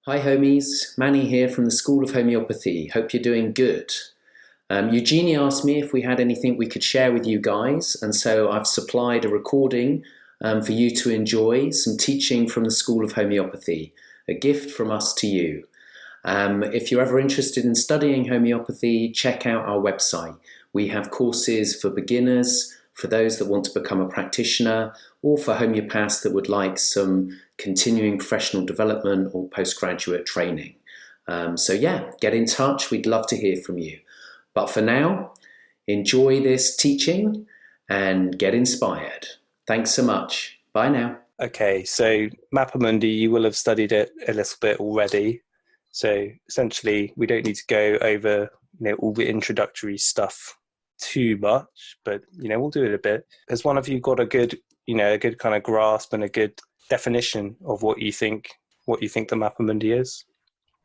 Hi homies, Manny here from the School of Homeopathy. Hope you're doing good. Eugenie asked me if we had anything we could share with you guys, and so I've supplied a recording for you to enjoy, some teaching from the School of Homeopathy, a gift from us to you. If you're ever interested in studying homeopathy, check out our website. We have courses for beginners, for those that want to become a practitioner, or for homeopaths that would like some continuing professional development or postgraduate training. Get in touch. We'd love to hear from you. But for now, enjoy this teaching and get inspired. Thanks so much. Bye now. Okay, so Mappa Mundi, you will have studied it a little bit already. So essentially, we don't need to go over all the introductory stuff too much, but we'll do it a bit. Has one of you got a good kind of grasp and a good definition of what you think the Mappa Mundi is?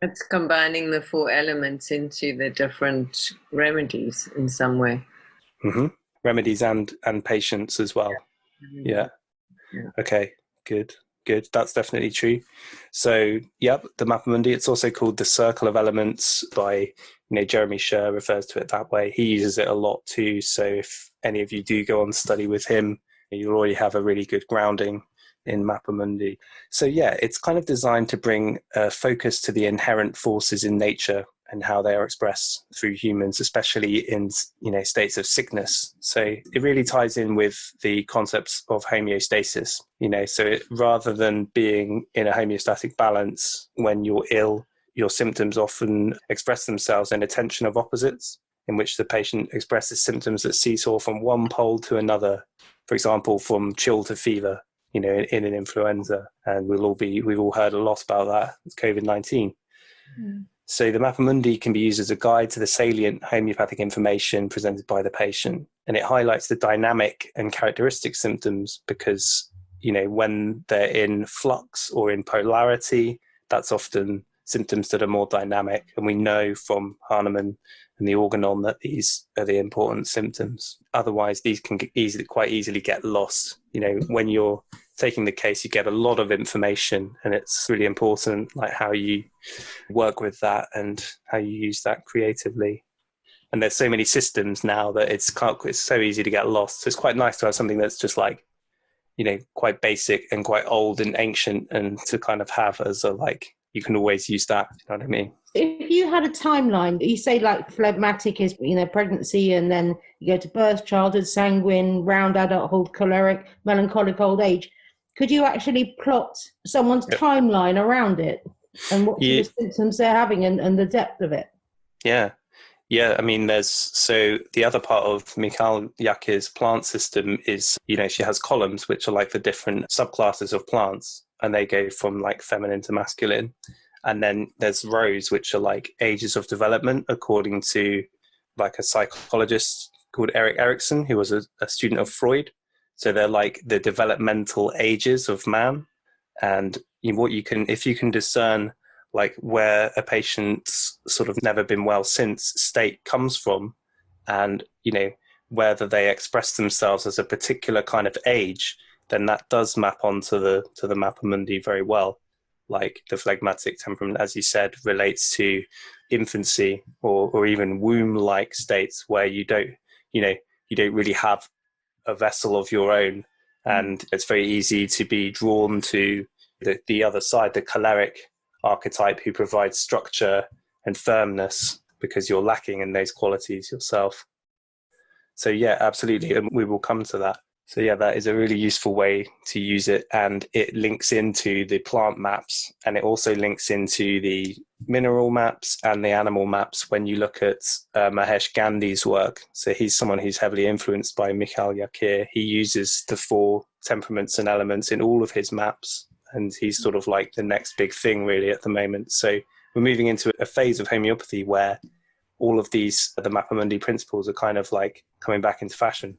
It's combining the four elements into the different remedies in some way. Mm-hmm. Remedies and patients as well. Yeah. Okay, good. That's definitely true. So, the Mappa Mundi, it's also called the Circle of Elements by, Jeremy Sher refers to it that way. He uses it a lot too. So if any of you do go on study with him, you'll already have a really good grounding in Mappa Mundi. So it's kind of designed to bring a focus to the inherent forces in nature and how they are expressed through humans, especially in states of sickness. So it really ties in with the concepts of homeostasis. Rather than being in a homeostatic balance when you're ill, your symptoms often express themselves in a tension of opposites, in which the patient expresses symptoms that seesaw from one pole to another. For example, from chill to fever, in an influenza, and we've all heard a lot about that. It's COVID-19. So the Mappa Mundi can be used as a guide to the salient homeopathic information presented by the patient, and it highlights the dynamic and characteristic symptoms because, when they're in flux or in polarity, that's often symptoms that are more dynamic, and we know from Hahnemann and the organon that these are the important symptoms. Otherwise, these can quite easily get lost. When you're taking the case, you get a lot of information, and it's really important how you work with that and how you use that creatively. And there's so many systems now that it's so easy to get lost. So it's quite nice to have something that's just quite basic and quite old and ancient, and to kind of have as a you can always use that. You know what I mean? If you had a timeline, you say phlegmatic is pregnancy, and then you go to birth, childhood, sanguine, round adulthood, choleric, melancholic old age. Could you actually plot someone's timeline around it and what sort of symptoms they're having and the depth of it? Yeah. I mean, so the other part of Michal Jakir's plant system is, she has columns, which are the different subclasses of plants, and they go from feminine to masculine. And then there's rows, which are ages of development, according to a psychologist called Erik Erikson, who was a student of Freud. So they're the developmental ages of man. And if you can discern where a patient's sort of never been well since state comes from, and whether they express themselves as a particular kind of age, then that does map onto the Mappa Mundi very well. The phlegmatic temperament, as you said, relates to infancy or even womb-like states where you don't really have a vessel of your own, and it's very easy to be drawn to the other side, the choleric archetype, who provides structure and firmness because you're lacking in those qualities yourself. So absolutely, and we will come to that. So that is a really useful way to use it, and it links into the plant maps, and it also links into the mineral maps and the animal maps when you look at Mahesh Gandhi's work. So he's someone who's heavily influenced by Michal Jakir. He uses the four temperaments and elements in all of his maps, and he's sort of the next big thing really at the moment. So we're moving into a phase of homeopathy where all of the Mappa Mundi principles are kind of coming back into fashion,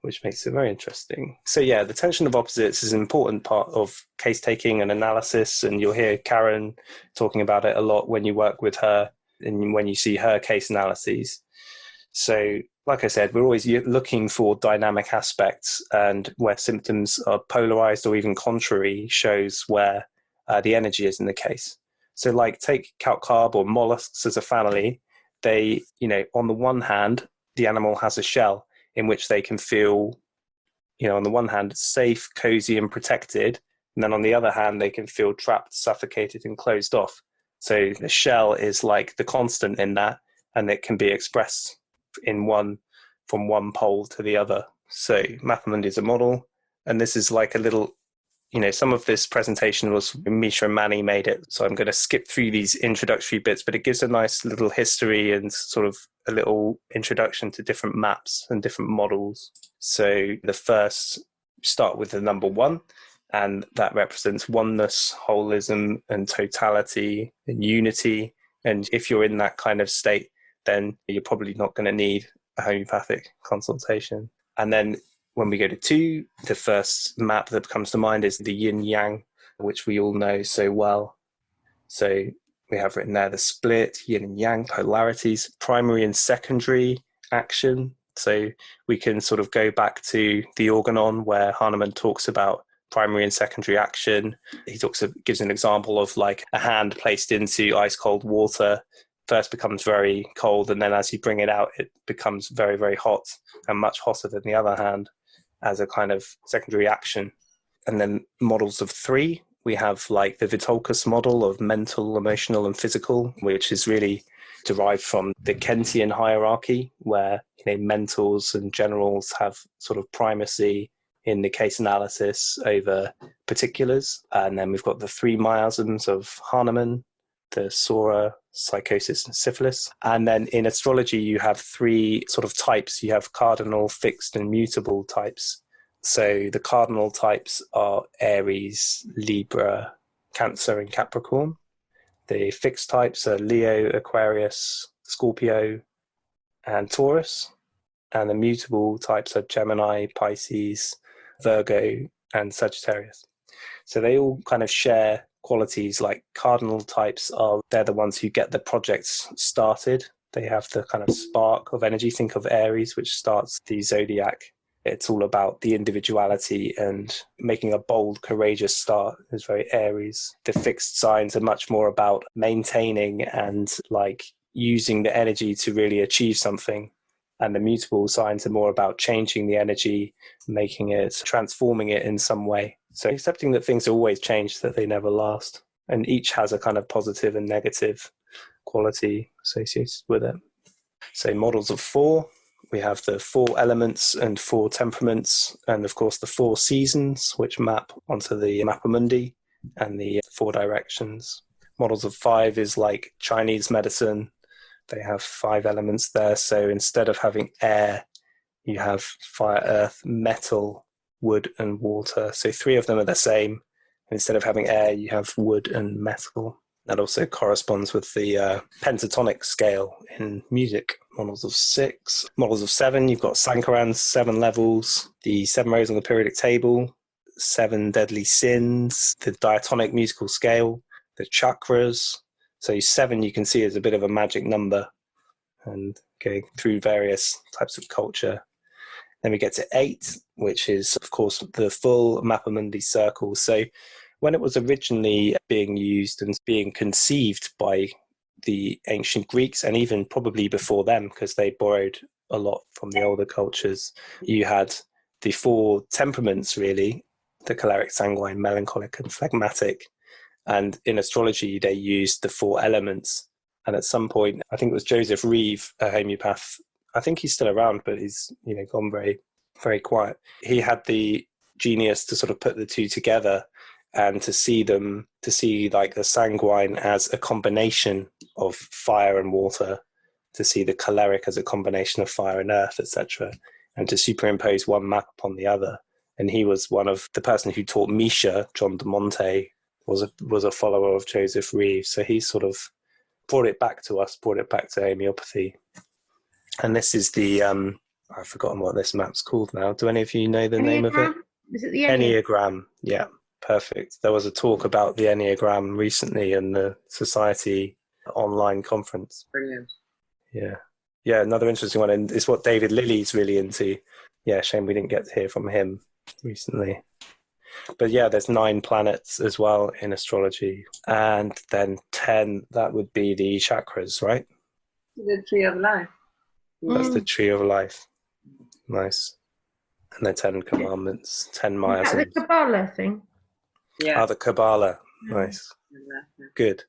which makes it very interesting. So the tension of opposites is an important part of case taking and analysis, and you'll hear Karen talking about it a lot when you work with her and when you see her case analyses. So like I said, we're always looking for dynamic aspects, and where symptoms are polarized or even contrary shows where the energy is in the case. So like take calcarb or mollusks as a family. They, on the one hand, the animal has a shell in which they can feel, on the one hand, safe, cozy, and protected. And then on the other hand, they can feel trapped, suffocated, and closed off. So the shell is like the constant in that, and it can be expressed from one pole to the other. So Mappa Mundi is a model, and this is like a little, some of this presentation was Misha and Manny made it. So I'm going to skip through these introductory bits, but it gives a nice little history and sort of a little introduction to different maps and different models. So the first, start with the number 1, and that represents oneness, holism, and totality and unity. And if you're in that kind of state, then you're probably not going to need a homeopathic consultation. And then when we go to 2, the first map that comes to mind is the yin-yang, which we all know so well. So we have written there the split, yin and yang, polarities, primary and secondary action. So we can sort of go back to the organon where Hahnemann talks about primary and secondary action. He gives an example of like a hand placed into ice cold water first becomes very cold, and then as you bring it out, it becomes very, very hot and much hotter than the other hand as a kind of secondary action. And then models of 3, we have like the Vitolkas model of mental, emotional, and physical, which is really derived from the Kentian hierarchy, where mentals and generals have sort of primacy in the case analysis over particulars. And then we've got the 3 miasms of Hahnemann, the Sora, psychosis, and syphilis. And then in astrology, you have 3 sort of types. You have cardinal, fixed, and mutable types. So the cardinal types are Aries, Libra, Cancer, and Capricorn. The fixed types are Leo, Aquarius, Scorpio, and Taurus. And the mutable types are Gemini, Pisces, Virgo, and Sagittarius. So they all kind of share qualities. Like cardinal types they're the ones who get the projects started. They have the kind of spark of energy. Think of Aries, which starts the zodiac. It's all about the individuality and making a bold, courageous start is very Aries. The fixed signs are much more about maintaining and like using the energy to really achieve something. And the mutable signs are more about changing the energy, making it, transforming it in some way. So accepting that things always change, that they never last. And each has a kind of positive and negative quality associated with it. So models of 4, we have the 4 elements and 4 temperaments, and of course the 4 seasons, which map onto the Mappa Mundi, and the 4 directions. Models of 5 is like Chinese medicine. They have 5 elements there. So instead of having air, you have fire, earth, metal, wood, and water. So 3 of them are the same. Instead of having air, you have wood and metal. That also corresponds with the pentatonic scale in music. Models of 6. Models of 7, you've got Sankaran's 7 levels, the 7 rows on the periodic table, 7 deadly sins, the diatonic musical scale, the chakras. So 7 you can see is a bit of a magic number, and going through various types of culture. Then we get to 8, which is, of course, the full Mappa Mundi circle. So when it was originally being used and being conceived by the ancient Greeks, and even probably before them, because they borrowed a lot from the older cultures, you had the 4 temperaments, really, the choleric, sanguine, melancholic, and phlegmatic. And in astrology, they used the 4 elements. And at some point, I think it was Joseph Reeve, a homeopath. I think he's still around, but he's gone very, very quiet. He had the genius to sort of put the 2 together and to see like the sanguine as a combination of fire and water, to see the choleric as a combination of fire and earth, etc., and to superimpose one map upon the other. And he was the person who taught Misha, John de Monte, was a follower of Joseph Reeve. So he sort of brought it back to homeopathy. And this is the, I've forgotten what this map's called now. Do any of you know the name of it? Is it the Enneagram? Yeah, perfect. There was a talk about the Enneagram recently in the Society online conference. Brilliant. Yeah, another interesting one, and it's what David Lilly's really into. Yeah, shame we didn't get to hear from him recently. But yeah, there's 9 planets as well in astrology. And then 10, that would be the chakras, right? The tree of life. That's the tree of life. Nice. And the 10 commandments, 10 Is that miasms. the Kabbalah thing? Yeah. The Kabbalah. Nice. Good.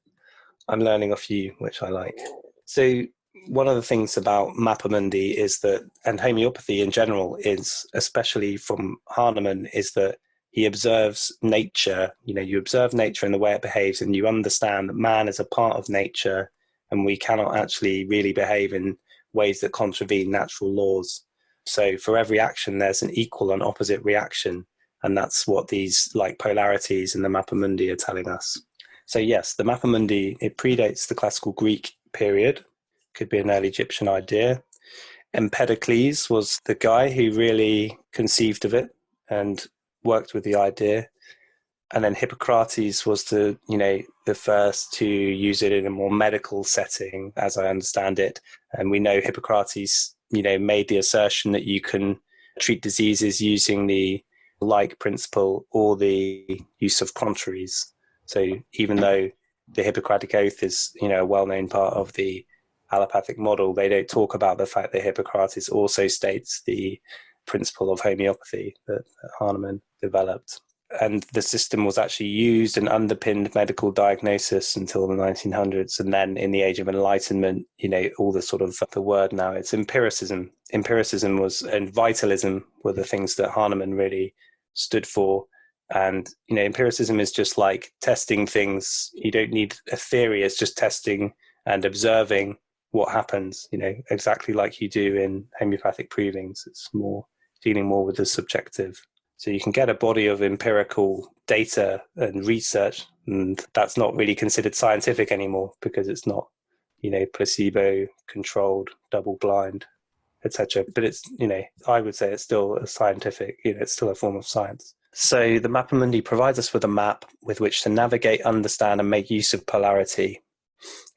I'm learning off you, which I like. So one of the things about Mappa Mundi is that, and homeopathy in general is, especially from Hahnemann, is that he observes nature. You observe nature and the way it behaves, and you understand that man is a part of nature, and we cannot actually really behave in ways that contravene natural laws. So for every action, there's an equal and opposite reaction. And that's what these like polarities in the Mappa Mundi are telling us. So yes, the Mappa Mundi, it predates the classical Greek period. Could be an early Egyptian idea. Empedocles was the guy who really conceived of it and worked with the idea. And then Hippocrates was the first to use it in a more medical setting, as I understand it. And we know Hippocrates, made the assertion that you can treat diseases using the like principle or the use of contraries. So even though the Hippocratic Oath is, a well-known part of the allopathic model, they don't talk about the fact that Hippocrates also states the principle of homeopathy that Hahnemann developed. And the system was actually used and underpinned medical diagnosis until the 1900s. And then in the Age of Enlightenment, all the sort of the word now, it's empiricism. Empiricism and vitalism were the things that Hahnemann really stood for. And, empiricism is just like testing things. You don't need a theory. It's just testing and observing what happens, exactly like you do in homeopathic provings. It's dealing more with the subjective. So you can get a body of empirical data and research, and that's not really considered scientific anymore because it's not, placebo-controlled, double-blind, etc. But it's, I would say it's still a scientific, it's still a form of science. So the Mappa Mundi provides us with a map with which to navigate, understand, and make use of polarity.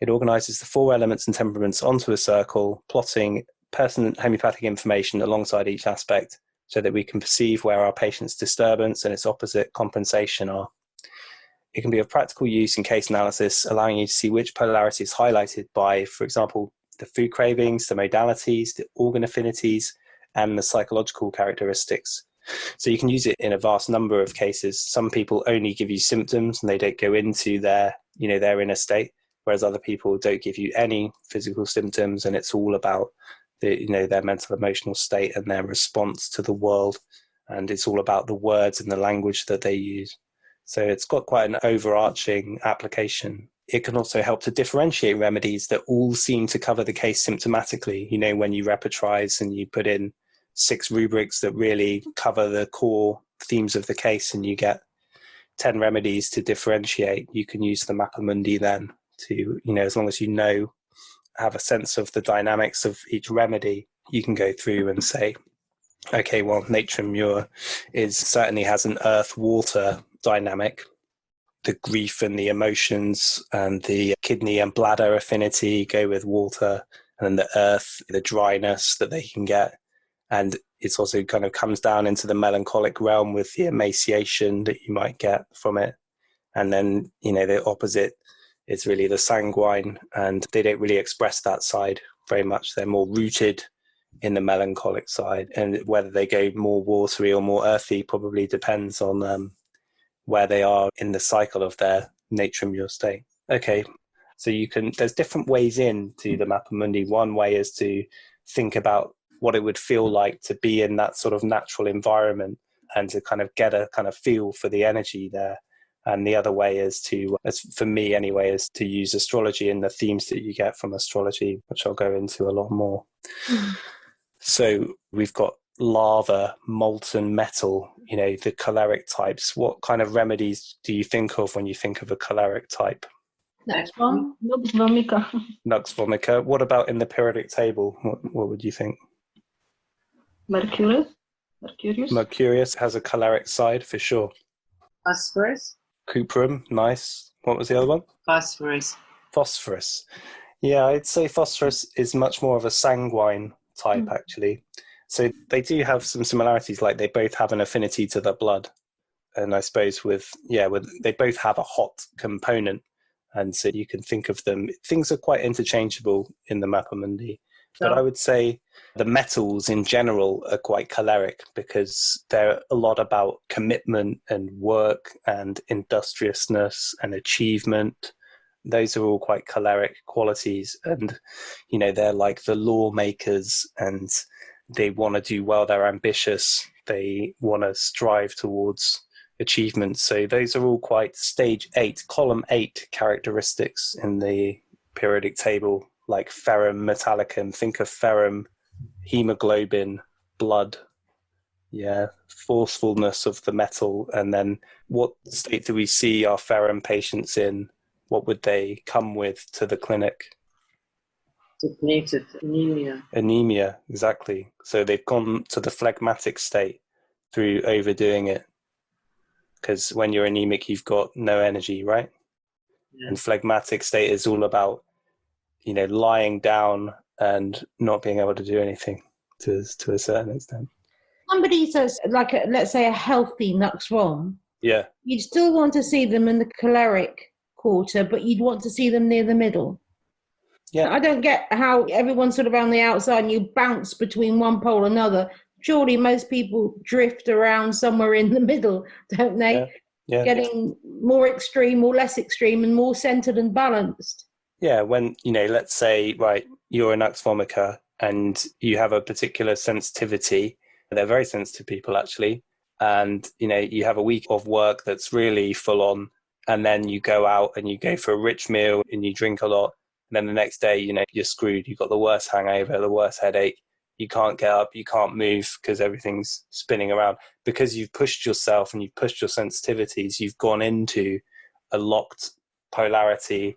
It organizes the 4 elements and temperaments onto a circle, plotting pertinent homeopathic information alongside each aspect, so that we can perceive where our patient's disturbance and its opposite compensation are. It can be of practical use in case analysis, allowing you to see which polarity is highlighted by, for example, the food cravings, the modalities, the organ affinities, and the psychological characteristics. So you can use it in a vast number of cases. Some people only give you symptoms and they don't go into their inner state, whereas other people don't give you any physical symptoms, and it's all about their mental emotional state and their response to the world, and it's all about the words and the language that they use. So it's got quite an overarching application. It can also help to differentiate remedies that all seem to cover the case symptomatically. When you repertorize and you put in 6 rubrics that really cover the core themes of the case, and you get 10 remedies to differentiate, you can use the Mappa Mundi then to, as long as have a sense of the dynamics of each remedy, you can go through and say, okay, well, Natrium Mur certainly has an earth-water dynamic. The grief and the emotions and the kidney and bladder affinity go with water, and then the earth, the dryness that they can get. And it's also kind of comes down into the melancholic realm with the emaciation that you might get from it. And then, the opposite is really the sanguine, and they don't really express that side very much. They're more rooted in the melancholic side, and whether they go more watery or more earthy probably depends on where they are in the cycle of their Natrium Mur state. Okay, so there's different ways into the Mappa Mundi. One way is to think about what it would feel like to be in that sort of natural environment and to kind of get a kind of feel for the energy there. And the other way is for me anyway, is to use astrology and the themes that you get from astrology, which I'll go into a lot more. So we've got lava, molten metal, the choleric types. What kind of remedies do you think of when you think of a choleric type? Nux vomica. Nux vomica. What about in the periodic table? What would you think? Mercurius. Mercurius has a choleric side for sure. Phosphorus. Cuprum, nice. What was the other one? Phosphorus. Yeah, I'd say phosphorus is much more of a sanguine type, actually. So they do have some similarities, like they both have an affinity to the blood. And I suppose with they both have a hot component. And so you can think of them, things are quite interchangeable in the Mappa Mundi. But I would say the metals in general are quite choleric because they're a lot about commitment and work and industriousness and achievement. Those are all quite choleric qualities. And, they're like the lawmakers and they want to do well. They're ambitious. They want to strive towards achievements. So those are all quite stage 8, column 8 characteristics in the periodic table, like ferrum metallicum. Think of ferrum, hemoglobin, blood, forcefulness of the metal. And then what state do we see our ferrum patients in? What would they come with to the clinic? Depleted, anemia. Anemia, exactly. So they've gone to the phlegmatic state through overdoing it. Because when you're anemic, you've got no energy, right? Yeah. And phlegmatic state is all about, lying down and not being able to do anything to a certain extent. Somebody says, let's say a healthy Nux Vom. Yeah. You'd still want to see them in the choleric quarter, but you'd want to see them near the middle. Yeah. I don't get how everyone's sort of on the outside and you bounce between one pole and another. Surely most people drift around somewhere in the middle, don't they? Yeah. Getting more extreme or less extreme and more centered and balanced. Yeah, when, let's say, right, you're a Nux vomica and you have a particular sensitivity. They're very sensitive people, actually. And, you have a week of work that's really full on. And then you go out and you go for a rich meal and you drink a lot. And then the next day, you're screwed. You've got the worst hangover, the worst headache. You can't get up, you can't move because everything's spinning around. Because you've pushed yourself and you've pushed your sensitivities, you've gone into a locked polarity,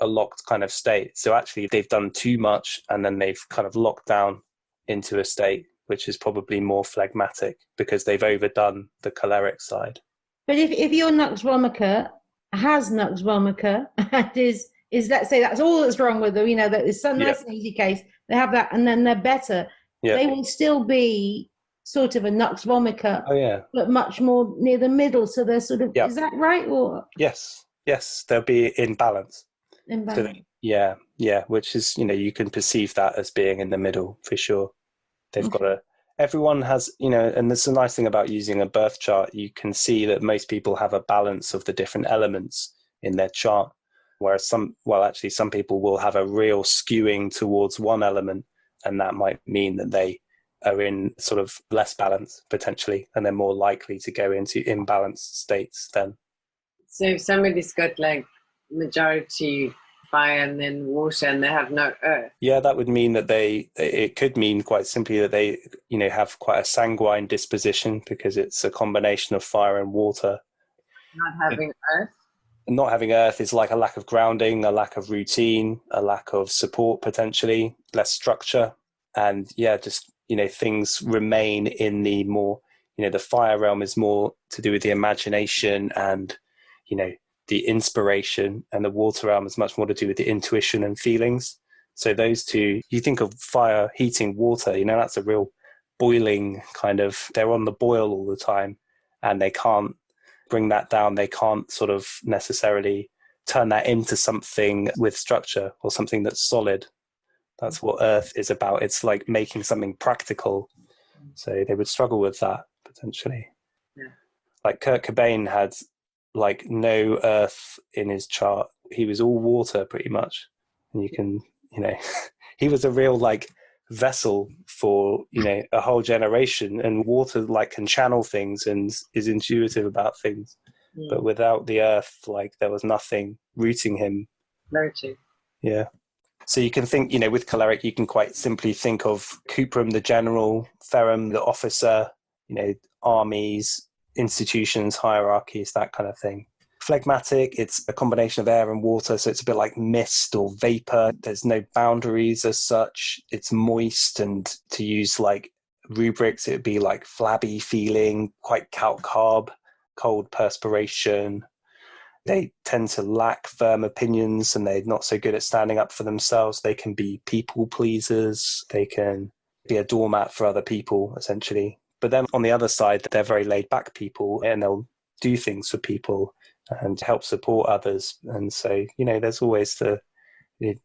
a locked kind of state. So actually they've done too much and then they've kind of locked down into a state which is probably more phlegmatic because they've overdone the choleric side. But if your Nux vomica has Nux vomica and is let's say that's all that's wrong with them, that is some nice and easy case, they have that and then they're better. Yeah. They will still be sort of a Nux vomica, but much more near the middle. So they're sort of, is that right? Or Yes, they'll be in balance. In balance. So which is, you can perceive that as being in the middle for sure. They've got everyone has, and there's a nice thing about using a birth chart. You can see that most people have a balance of the different elements in their chart. Whereas some people will have a real skewing towards one element, and that might mean that they are in sort of less balance potentially, and they're more likely to go into imbalanced states then. So if somebody's got like majority fire and then water and they have no earth. Yeah, that would mean that it could mean quite simply that they, have quite a sanguine disposition because it's a combination of fire and water. Not having earth? Not having earth is like a lack of grounding, a lack of routine, a lack of support potentially, less structure. And things remain in the more, the fire realm is more to do with the imagination and, the inspiration, and the water realm is much more to do with the intuition and feelings. So those two, you think of fire heating water, that's a real boiling kind of, they're on the boil all the time and they can't bring that down. They can't sort of necessarily turn that into something with structure or something that's solid. That's what earth is about. It's like making something practical. So they would struggle with that potentially. Yeah. Like Kurt Cobain had like no earth in his chart. He was all water pretty much. And you can, he was a real like vessel for, a whole generation, and water like can channel things and is intuitive about things. Mm. But without the earth, like there was nothing rooting him. Floating. Yeah. So you can think, with choleric, you can quite simply think of cuprum, the general, ferrum, the officer, armies, institutions, hierarchies, that kind of thing. Phlegmatic, it's a combination of air and water, so it's a bit like mist or vapor. There's no boundaries as such. It's moist, and to use like rubrics, it would be like flabby feeling, quite calc-carb, cold perspiration. They tend to lack firm opinions and they're not so good at standing up for themselves. They can be people pleasers. They can be a doormat for other people, essentially. But then on the other side, they're very laid back people, and they'll do things for people and help support others. And so, there's always the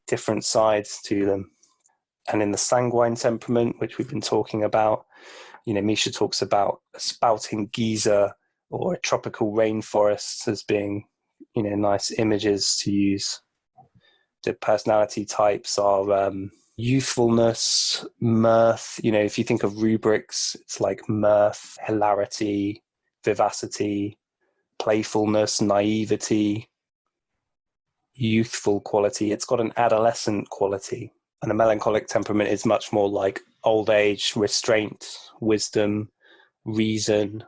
different sides to them. And in the sanguine temperament, which we've been talking about, Misha talks about a spouting geyser or a tropical rainforest as being, nice images to use. The personality types are youthfulness, mirth. If you think of rubrics, it's like mirth, hilarity, vivacity, playfulness, naivety, youthful quality. It's got an adolescent quality. And the melancholic temperament is much more like old age, restraint, wisdom, reason.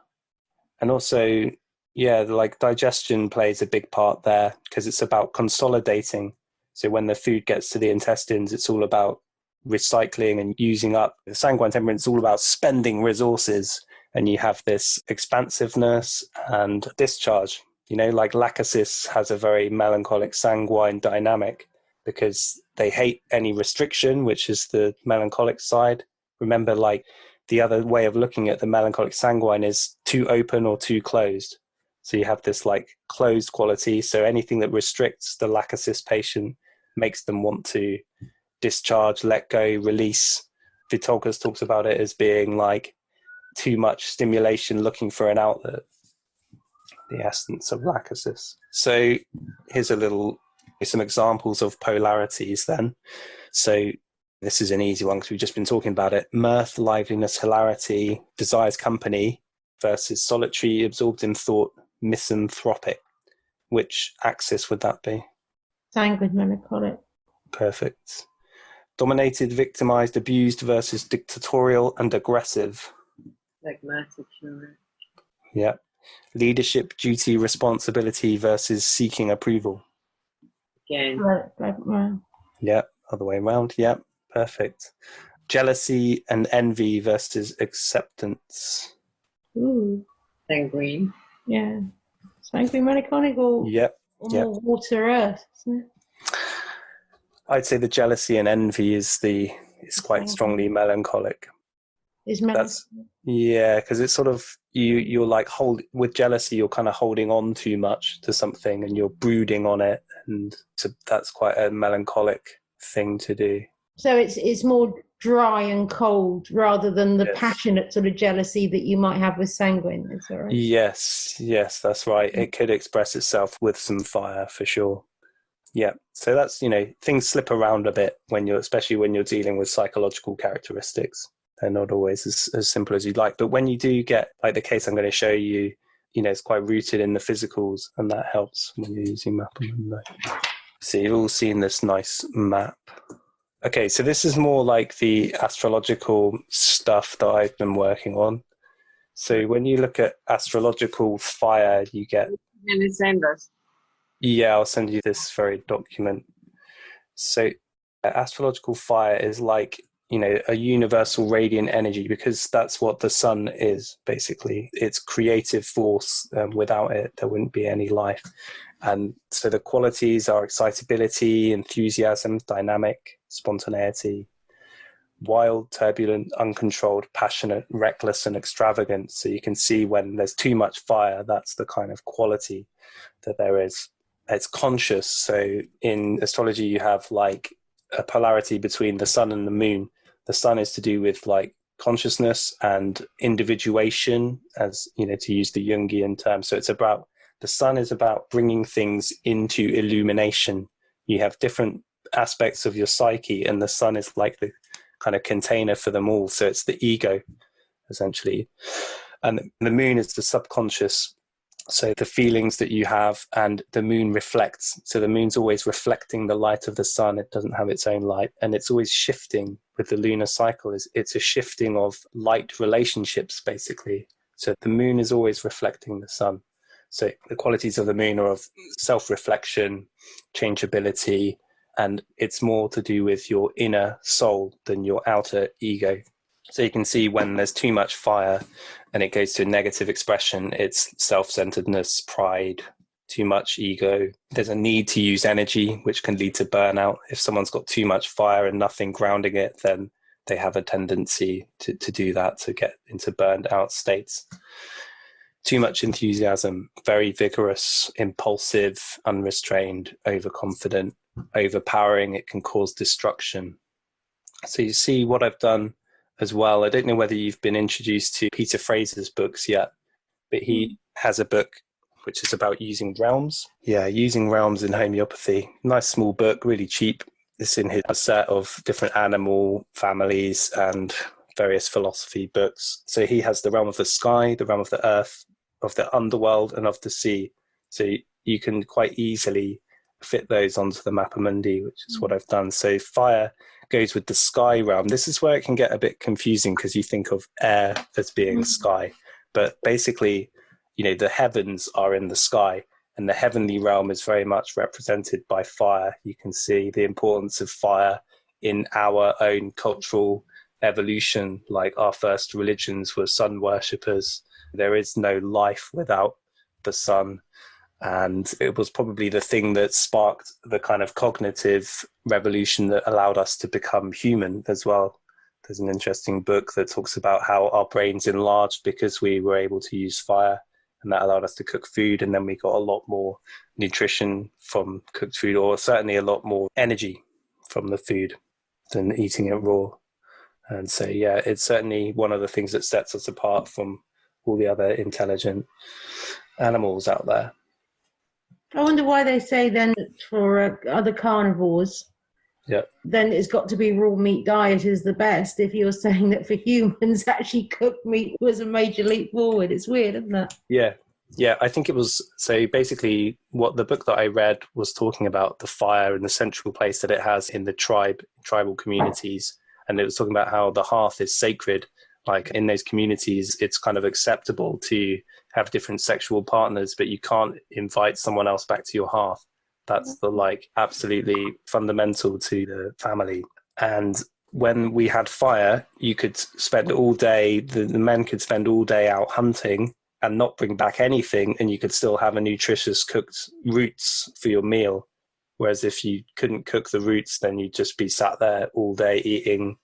And also, like digestion plays a big part there because it's about consolidating. So when the food gets to the intestines, it's all about recycling and using up. The sanguine temperament is all about spending resources. And you have this expansiveness and discharge. Like Lachesis has a very melancholic sanguine dynamic because they hate any restriction, which is the melancholic side. Remember, like the other way of looking at the melancholic sanguine is too open or too closed. So you have this like closed quality. So anything that restricts the Lachesis patient makes them want to discharge, let go, release. Vitolkas talks about it as being like too much stimulation looking for an outlet, the essence of Lachesis. So here's some examples of polarities then. So this is an easy one because we've just been talking about it. Mirth, liveliness, hilarity, desires company versus solitary, absorbed in thought, misanthropic. Which axis would that be? Sanguine melancholic. Perfect. Dominated, victimized, abused versus dictatorial and aggressive. Phlegmatic, Yeah. Leadership, duty, responsibility versus seeking approval. Again. Right. Yeah, other way around. Yeah, perfect. Jealousy and envy versus acceptance. Ooh. Sanguine. Yeah. Sanguine melancholic or more water earth, isn't it? I'd say the jealousy and envy is quite strongly melancholic. Is melancholic. Because it's sort of you're like with jealousy, you're kind of holding on too much to something and you're brooding on it, and so that's quite a melancholic thing to do. So it's more dry and cold rather than the passionate sort of jealousy that you might have with sanguine. Is that right? Yes, that's right. It could express itself with some fire for sure. Yeah, so that's things slip around a bit especially when you're dealing with psychological characteristics. They're not always as simple as you'd like. But when you do get, like the case I'm going to show you, it's quite rooted in the physicals, and that helps when you're using Mappa Mundi. So you've all seen this nice map. Okay, so this is more like the astrological stuff that I've been working on. So when you look at astrological fire, you get... Can you send us? Yeah, I'll send you this very document. So astrological fire is like, a universal radiant energy, because that's what the sun is, basically. It's creative force. Without it, there wouldn't be any life. And so the qualities are excitability, enthusiasm, dynamic, spontaneity, wild, turbulent, uncontrolled, passionate, reckless, and extravagant. So you can see when there's too much fire, that's the kind of quality that there is. It's conscious. So in astrology, you have like a polarity between the sun and the moon. The sun is to do with like consciousness and individuation, as to use the Jungian term. So the sun is about bringing things into illumination. You have different aspects of your psyche, and the sun is like the kind of container for them all. So it's the ego, essentially. And the moon is the subconscious. So the feelings that you have, and the moon reflects. So the moon's always reflecting the light of the sun. It doesn't have its own light, and it's always shifting. With the lunar cycle, it's a shifting of light relationships, basically. So the moon is always reflecting the sun. So the qualities of the moon are of self-reflection, changeability, and it's more to do with your inner soul than your outer ego. So you can see when there's too much fire and it goes to negative expression, it's self-centeredness, pride, too much ego. There's a need to use energy, which can lead to burnout. If someone's got too much fire and nothing grounding it, then they have a tendency to do that, to get into burned out states. Too much enthusiasm, very vigorous, impulsive, unrestrained, overconfident, overpowering. It can cause destruction. So you see what I've done as well. I don't know whether you've been introduced to Peter Fraser's books yet, but he has a book which is about using realms. Yeah, using realms in homeopathy. Nice small book, really cheap. It's in a set of different animal families and various philosophy books. So he has the realm of the sky, the realm of the earth, of the underworld, and of the sea. So you can quite easily fit those onto the Mappa Mundi, which is what I've done. So fire goes with the sky realm. This is where it can get a bit confusing because you think of air as being sky. But basically, the heavens are in the sky, and the heavenly realm is very much represented by fire. You can see the importance of fire in our own cultural evolution. Like our first religions were sun worshippers. There is no life without the sun. And it was probably the thing that sparked the kind of cognitive revolution that allowed us to become human as well. There's an interesting book that talks about how our brains enlarged because we were able to use fire, and that allowed us to cook food. And then we got a lot more nutrition from cooked food, or certainly a lot more energy from the food than eating it raw. And so, yeah, it's certainly one of the things that sets us apart from all the other intelligent animals out there. I wonder why they say then for other carnivores, then it's got to be raw meat diet is the best. If you're saying that for humans, actually cooked meat was a major leap forward. It's weird, isn't it? Yeah, I think it was. So basically what the book that I read was talking about the fire and the central place that it has in the tribal communities. And it was talking about how the hearth is sacred. Like in those communities, it's kind of acceptable to have different sexual partners, but you can't invite someone else back to your hearth. That's the absolutely fundamental to the family. And when we had fire, you could spend all day, the men could spend all day out hunting and not bring back anything, and you could still have a nutritious cooked roots for your meal. Whereas if you couldn't cook the roots, then you'd just be sat there all day eating,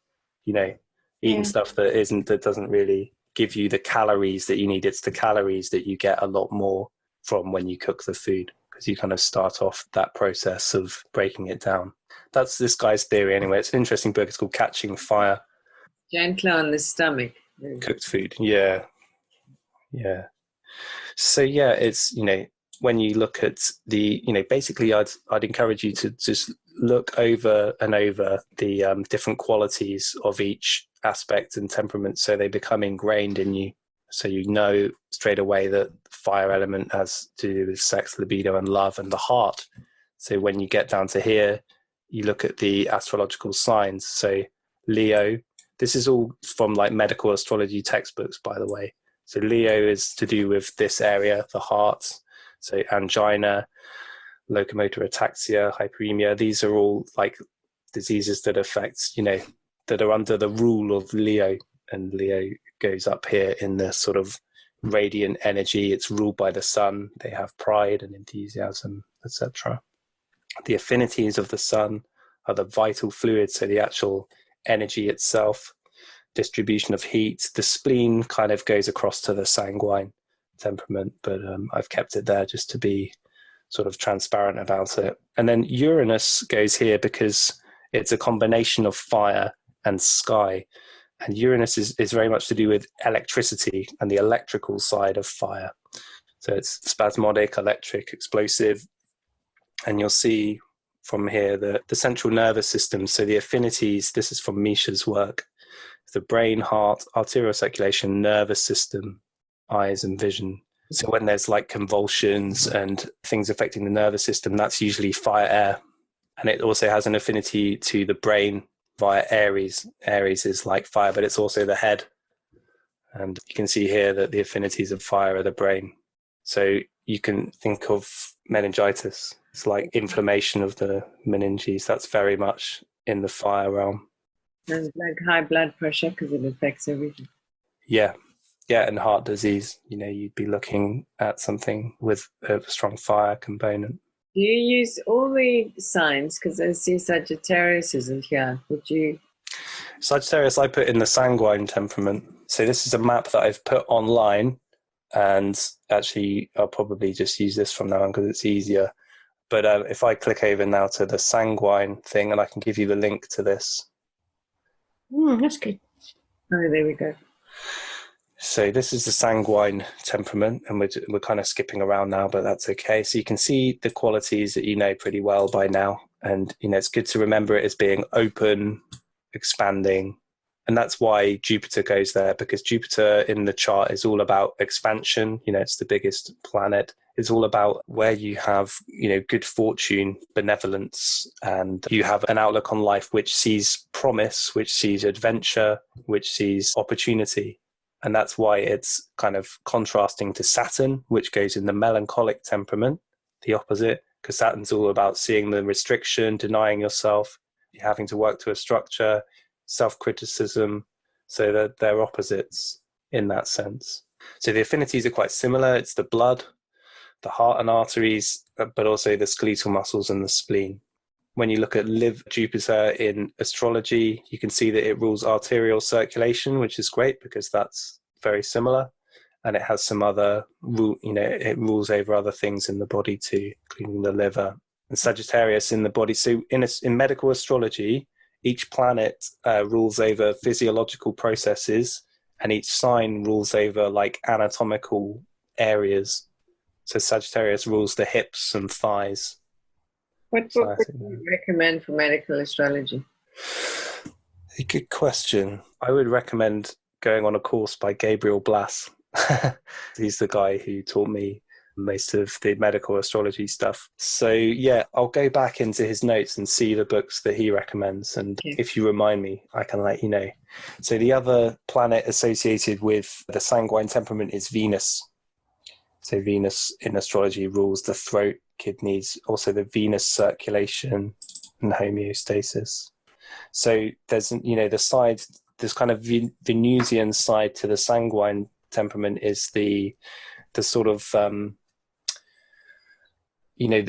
stuff that doesn't really give you the calories that you need. It's the calories that you get a lot more from when you cook the food, because you kind of start off that process of breaking it down. That's this guy's theory anyway. It's an interesting book. It's called Catching Fire. Gentler on the stomach. Cooked food. Yeah. So yeah, it's, when you look at the, basically I'd encourage you to just look over and over the different qualities of each aspect and temperament, so they become ingrained in you. So straight away that fire element has to do with sex, libido, and love, and the heart. So when you get down to here, you look at the astrological signs. So Leo, this is all from medical astrology textbooks, by the way. So Leo is to do with this area, the heart. So angina, locomotor ataxia, hyperemia, these are all diseases that affect, that are under the rule of Leo. And Leo goes up here in the sort of radiant energy. It's ruled by the sun. They have pride and enthusiasm, etc. The affinities of the sun are the vital fluid, so the actual energy itself, distribution of heat. The spleen kind of goes across to the sanguine temperament, but I've kept it there just to be sort of transparent about it. And then Uranus goes here because it's a combination of fire and sky. And Uranus is very much to do with electricity and the electrical side of fire. So it's spasmodic, electric, explosive. And you'll see from here the central nervous system. So the affinities, this is from Misha's work, the brain, heart, arterial circulation, nervous system, eyes and vision. So when there's convulsions and things affecting the nervous system, that's usually fire air. And it also has an affinity to the brain via Aries. Aries is like fire, but it's also the head. And you can see here that the affinities of fire are the brain. So you can think of meningitis. It's like inflammation of the meninges. That's very much in the fire realm. And high blood pressure because it affects everything. Yeah, and heart disease. You'd be looking at something with a strong fire component. Do you use all the signs? Because I see Sagittarius isn't here. Would you? Sagittarius, I put in the sanguine temperament. So this is a map that I've put online, and actually I'll probably just use this from now on because it's easier. But if I click over now to the sanguine thing, and I can give you the link to this. That's good. Oh, there we go. So this is the sanguine temperament, and we're kind of skipping around now, but that's okay. So you can see the qualities that you know pretty well by now. And, it's good to remember it as being open, expanding. And that's why Jupiter goes there, because Jupiter in the chart is all about expansion. It's the biggest planet. It's all about where you have, good fortune, benevolence, and you have an outlook on life which sees promise, which sees adventure, which sees opportunity. And that's why it's kind of contrasting to Saturn, which goes in the melancholic temperament, the opposite, because Saturn's all about seeing the restriction, denying yourself, having to work to a structure, self-criticism. So they're opposites in that sense. So the affinities are quite similar. It's the blood, the heart and arteries, but also the skeletal muscles and the spleen. When you look at Jupiter in astrology, you can see that it rules arterial circulation, which is great because that's very similar. And it has some other, it rules over other things in the body too, including the liver. And Sagittarius in the body. So in medical astrology, each planet rules over physiological processes, and each sign rules over like anatomical areas. So Sagittarius rules the hips and thighs. What book would you recommend for medical astrology? A good question. I would recommend going on a course by Gabriel Blas. He's the guy who taught me most of the medical astrology stuff. So yeah, I'll go back into his notes and see the books that he recommends. And if you remind me, I can let you know. So the other planet associated with the sanguine temperament is Venus. So Venus in astrology rules the throat, kidneys, also the venous circulation and homeostasis. So there's, the side, this kind of Venusian side to the sanguine temperament is the sort of, in a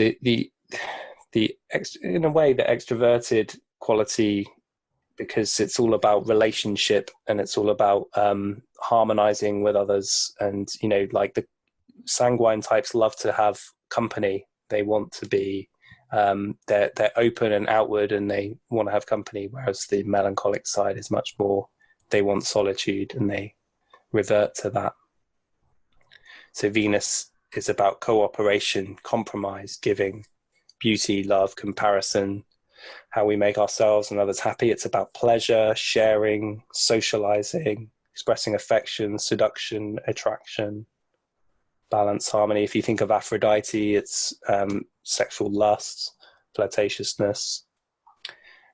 way, the extroverted quality, because it's all about relationship and it's all about harmonizing with others. And, like the sanguine types love to have company. They want to be, they're open and outward and they want to have company, whereas the melancholic side is much more, they want solitude and they revert to that. So Venus is about cooperation, compromise, giving, beauty, love, comparison, how we make ourselves and others happy. It's about pleasure, sharing, socializing, expressing affection, seduction, attraction, balance, harmony. If you think of Aphrodite, it's sexual lust, flirtatiousness,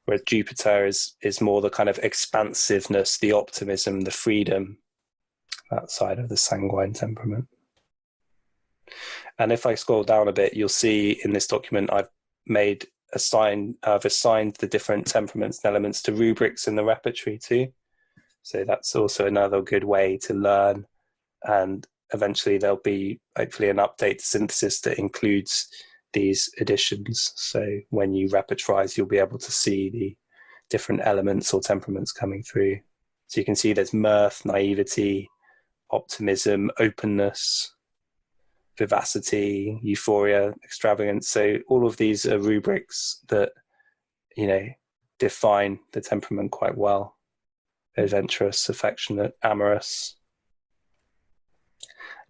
whereas Jupiter is more the kind of expansiveness, the optimism, the freedom, that side of the sanguine temperament. And if I scroll down a bit, you'll see in this document I've assigned the different temperaments and elements to rubrics in the repertory too. So that's also another good way to learn, and eventually there'll be hopefully an update to synthesis that includes these additions. So when you repertorize, you'll be able to see the different elements or temperaments coming through. So you can see there's mirth, naivety, optimism, openness, vivacity, euphoria, extravagance. So all of these are rubrics that, define the temperament quite well. Adventurous, affectionate, amorous.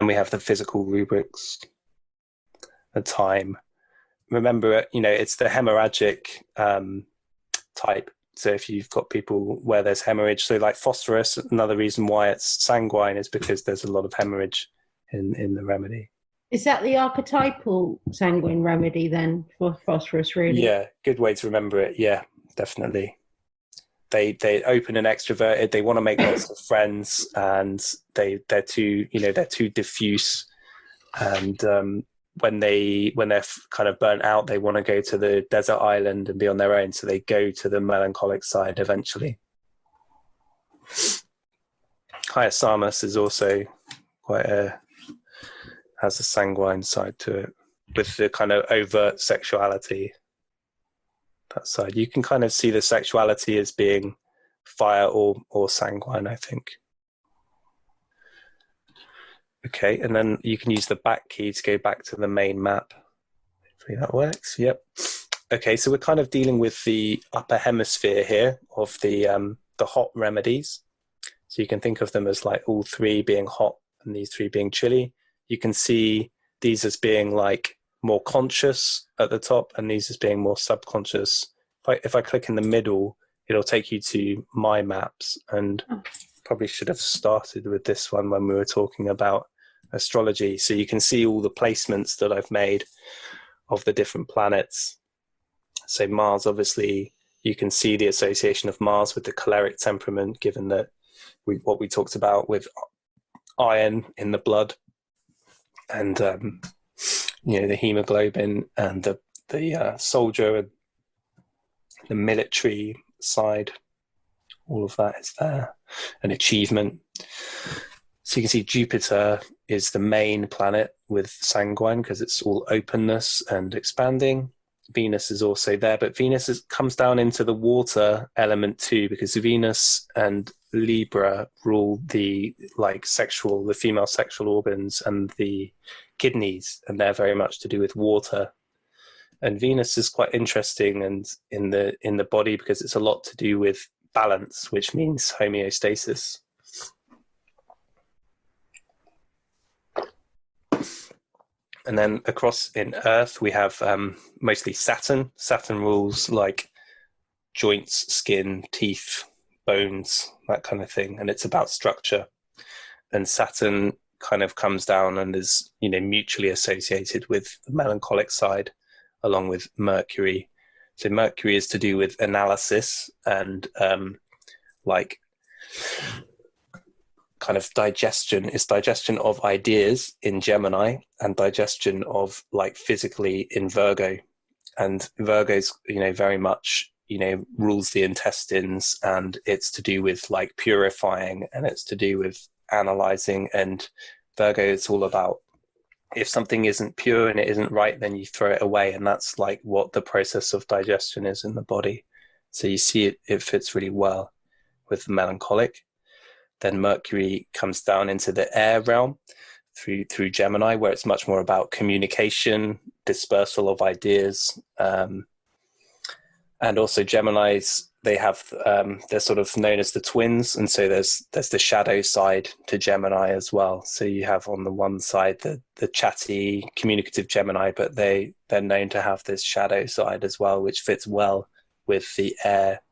And we have the physical rubrics, the time. Remember, it's the hemorrhagic type. So if you've got people where there's hemorrhage, so like phosphorus, another reason why it's sanguine is because there's a lot of hemorrhage in the remedy. Is that the archetypal sanguine remedy then for phosphorus, really? Yeah, good way to remember it. Yeah, definitely. They open and extroverted. They want to make lots of friends, and they're too diffuse. And when they're kind of burnt out, they want to go to the desert island and be on their own. So they go to the melancholic side eventually. Hyacinthus is also has a sanguine side to it, with the kind of overt sexuality. That side, you can kind of see the sexuality as being fire or sanguine, I think. Okay, and then you can use the back key to go back to the main map. Hopefully that works. Yep. Okay, so we're kind of dealing with the upper hemisphere here of the hot remedies. So you can think of them as like all three being hot and these three being chilly. You can see these as being like more conscious at the top and these as being more subconscious. If I click in the middle, it'll take you to my maps, and probably should have started with this one when we were talking about astrology. So you can see all the placements that I've made of the different planets. So Mars, obviously, you can see the association of Mars with the choleric temperament, given that what we talked about with iron in the blood and the hemoglobin and the soldier and the military side. All of that is there, and achievement. So you can see Jupiter is the main planet with sanguine because it's all openness and expanding. Venus is also there, but Venus comes down into the water element too, because Venus and Libra rule the female sexual organs and the kidneys, and they're very much to do with water. And Venus is quite interesting and in the body because it's a lot to do with balance, which means homeostasis. And then across in Earth, we have mostly Saturn. Saturn rules like joints, skin, teeth, bones, that kind of thing. And it's about structure. And Saturn kind of comes down and is, mutually associated with the melancholic side, along with Mercury. So Mercury is to do with analysis and kind of digestion. It's digestion of ideas in Gemini and digestion of physically in Virgo. And Virgo's, very much, rules the intestines, and it's to do with purifying, and it's to do with analyzing. And Virgo, it's all about if something isn't pure and it isn't right, then you throw it away. And that's what the process of digestion is in the body. So you see it fits really well with the melancholic. Then Mercury comes down into the air realm through Gemini, where it's much more about communication, dispersal of ideas. And also Geminis, they have, they're sort of known as the twins. And so there's the shadow side to Gemini as well. So you have on the one side, the chatty, communicative Gemini, but they're known to have this shadow side as well, which fits well with the air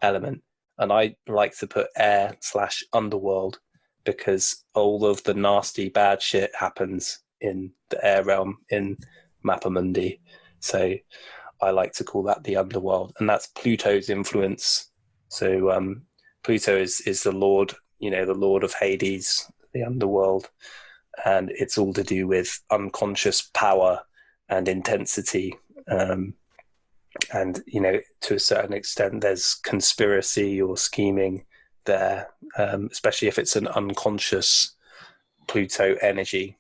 element. And I like to put air/underworld because all of the nasty, bad shit happens in the air realm in Mappa Mundi. So I like to call that the underworld. And that's Pluto's influence. So Pluto is the lord, the lord of Hades, the underworld. And it's all to do with unconscious power and intensity. And, to a certain extent, there's conspiracy or scheming there, especially if it's an unconscious Pluto energy.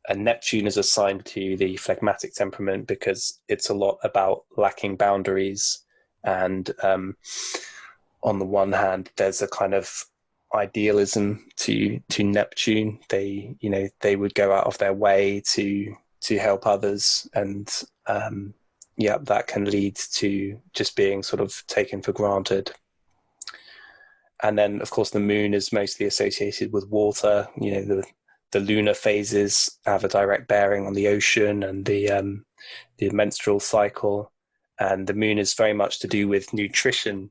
And Neptune is assigned to the phlegmatic temperament because it's a lot about lacking boundaries. And on the one hand, there's a kind of idealism to Neptune. They would go out of their way to help others, and that can lead to just being sort of taken for granted. And then, of course, the moon is mostly associated with water. The lunar phases have a direct bearing on the ocean and the menstrual cycle. And the moon is very much to do with nutrition.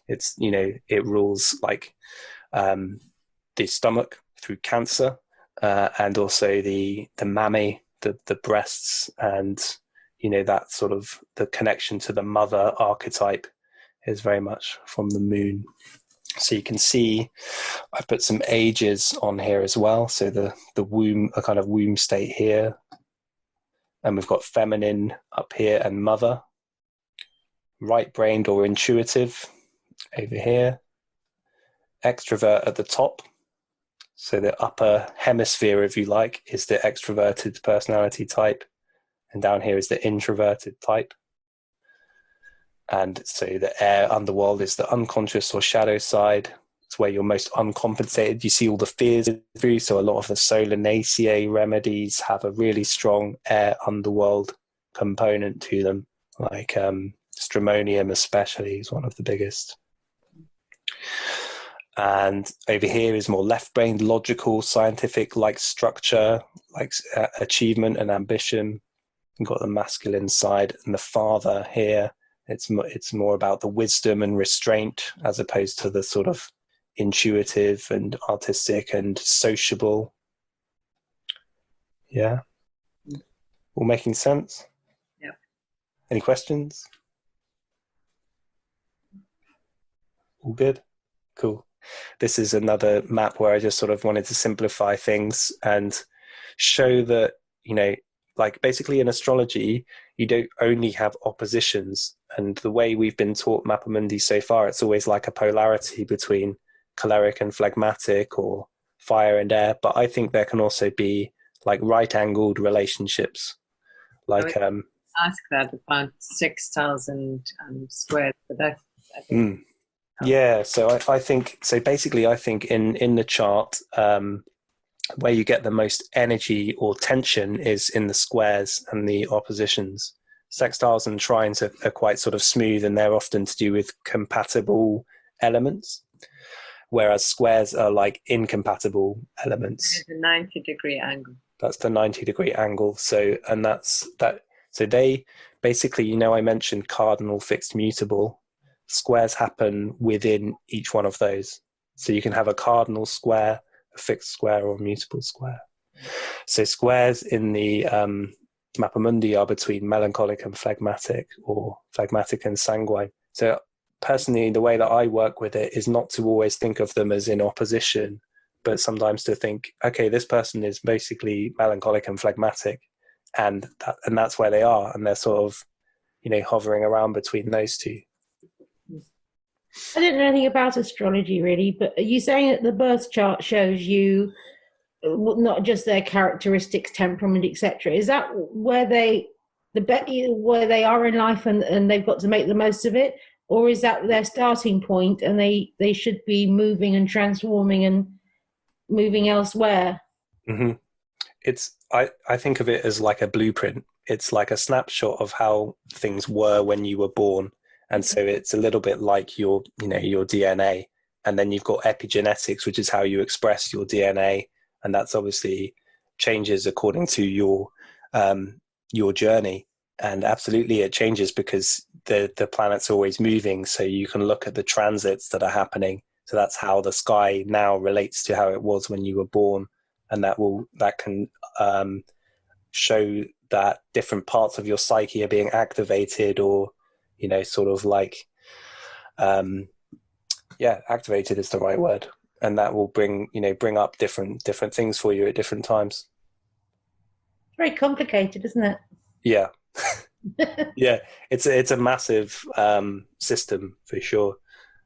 It's, it rules the stomach through Cancer, and also the mammae, the breasts, and that sort of the connection to the mother archetype is very much from the moon. So you can see I've put some ages on here as well. So the womb, a kind of womb state here. And we've got feminine up here and mother. Right-brained or intuitive over here. Extrovert at the top. So the upper hemisphere, if you like, is the extroverted personality type. And down here is the introverted type. And so the air underworld is the unconscious or shadow side. It's where you're most uncompensated. You see all the fears through. So a lot of the Solanaceae remedies have a really strong air underworld component to them, like stramonium especially is one of the biggest. And over here is more left-brained, logical, scientific, like structure, like achievement and ambition. You've got the masculine side, and the father here, it's more about the wisdom and restraint as opposed to the sort of intuitive and artistic and sociable. Yeah. All making sense? Yeah. Any questions? All good? Cool. This is another map where I just sort of wanted to simplify things and show that, like basically in astrology, you don't only have oppositions. And the way we've been taught Mappa Mundi so far, it's always like a polarity between choleric and phlegmatic or fire and air. But I think there can also be like right-angled relationships. Like ask that about 6,000 squared, but I think yeah, so I think so. Basically, I think in the chart, where you get the most energy or tension is in the squares and the oppositions. Sextiles and trines are quite sort of smooth, and they're often to do with compatible elements, whereas squares are like incompatible elements. There's a 90-degree angle. That's the 90-degree angle. So, and that's that. So they basically, I mentioned cardinal, fixed, mutable. Squares happen within each one of those. So you can have a cardinal square, a fixed square, or a mutable square. So squares in the Mappa Mundi are between melancholic and phlegmatic, or phlegmatic and sanguine. So personally, the way that I work with it is not to always think of them as in opposition, but sometimes to think, okay, this person is basically melancholic and phlegmatic, and that's where they are, and they're sort of, hovering around between those two. I didn't know anything about astrology really, but are you saying that the birth chart shows you not just their characteristics, temperament, etc.? Is that where they are in life and they've got to make the most of it, or is that their starting point and they should be moving and transforming and moving elsewhere? Mm-hmm. I think of it as like a blueprint. It's like a snapshot of how things were when you were born. And so it's a little bit like your DNA. And then you've got epigenetics, which is how you express your DNA. And that's obviously changes according to your journey. And absolutely it changes because the planet's always moving. So you can look at the transits that are happening. So that's how the sky now relates to how it was when you were born. And that can show that different parts of your psyche are being activated, or sort of like activated is the right word, and that will bring up different things for you at different times. Very complicated, isn't it? Yeah. Yeah, it's a massive system for sure.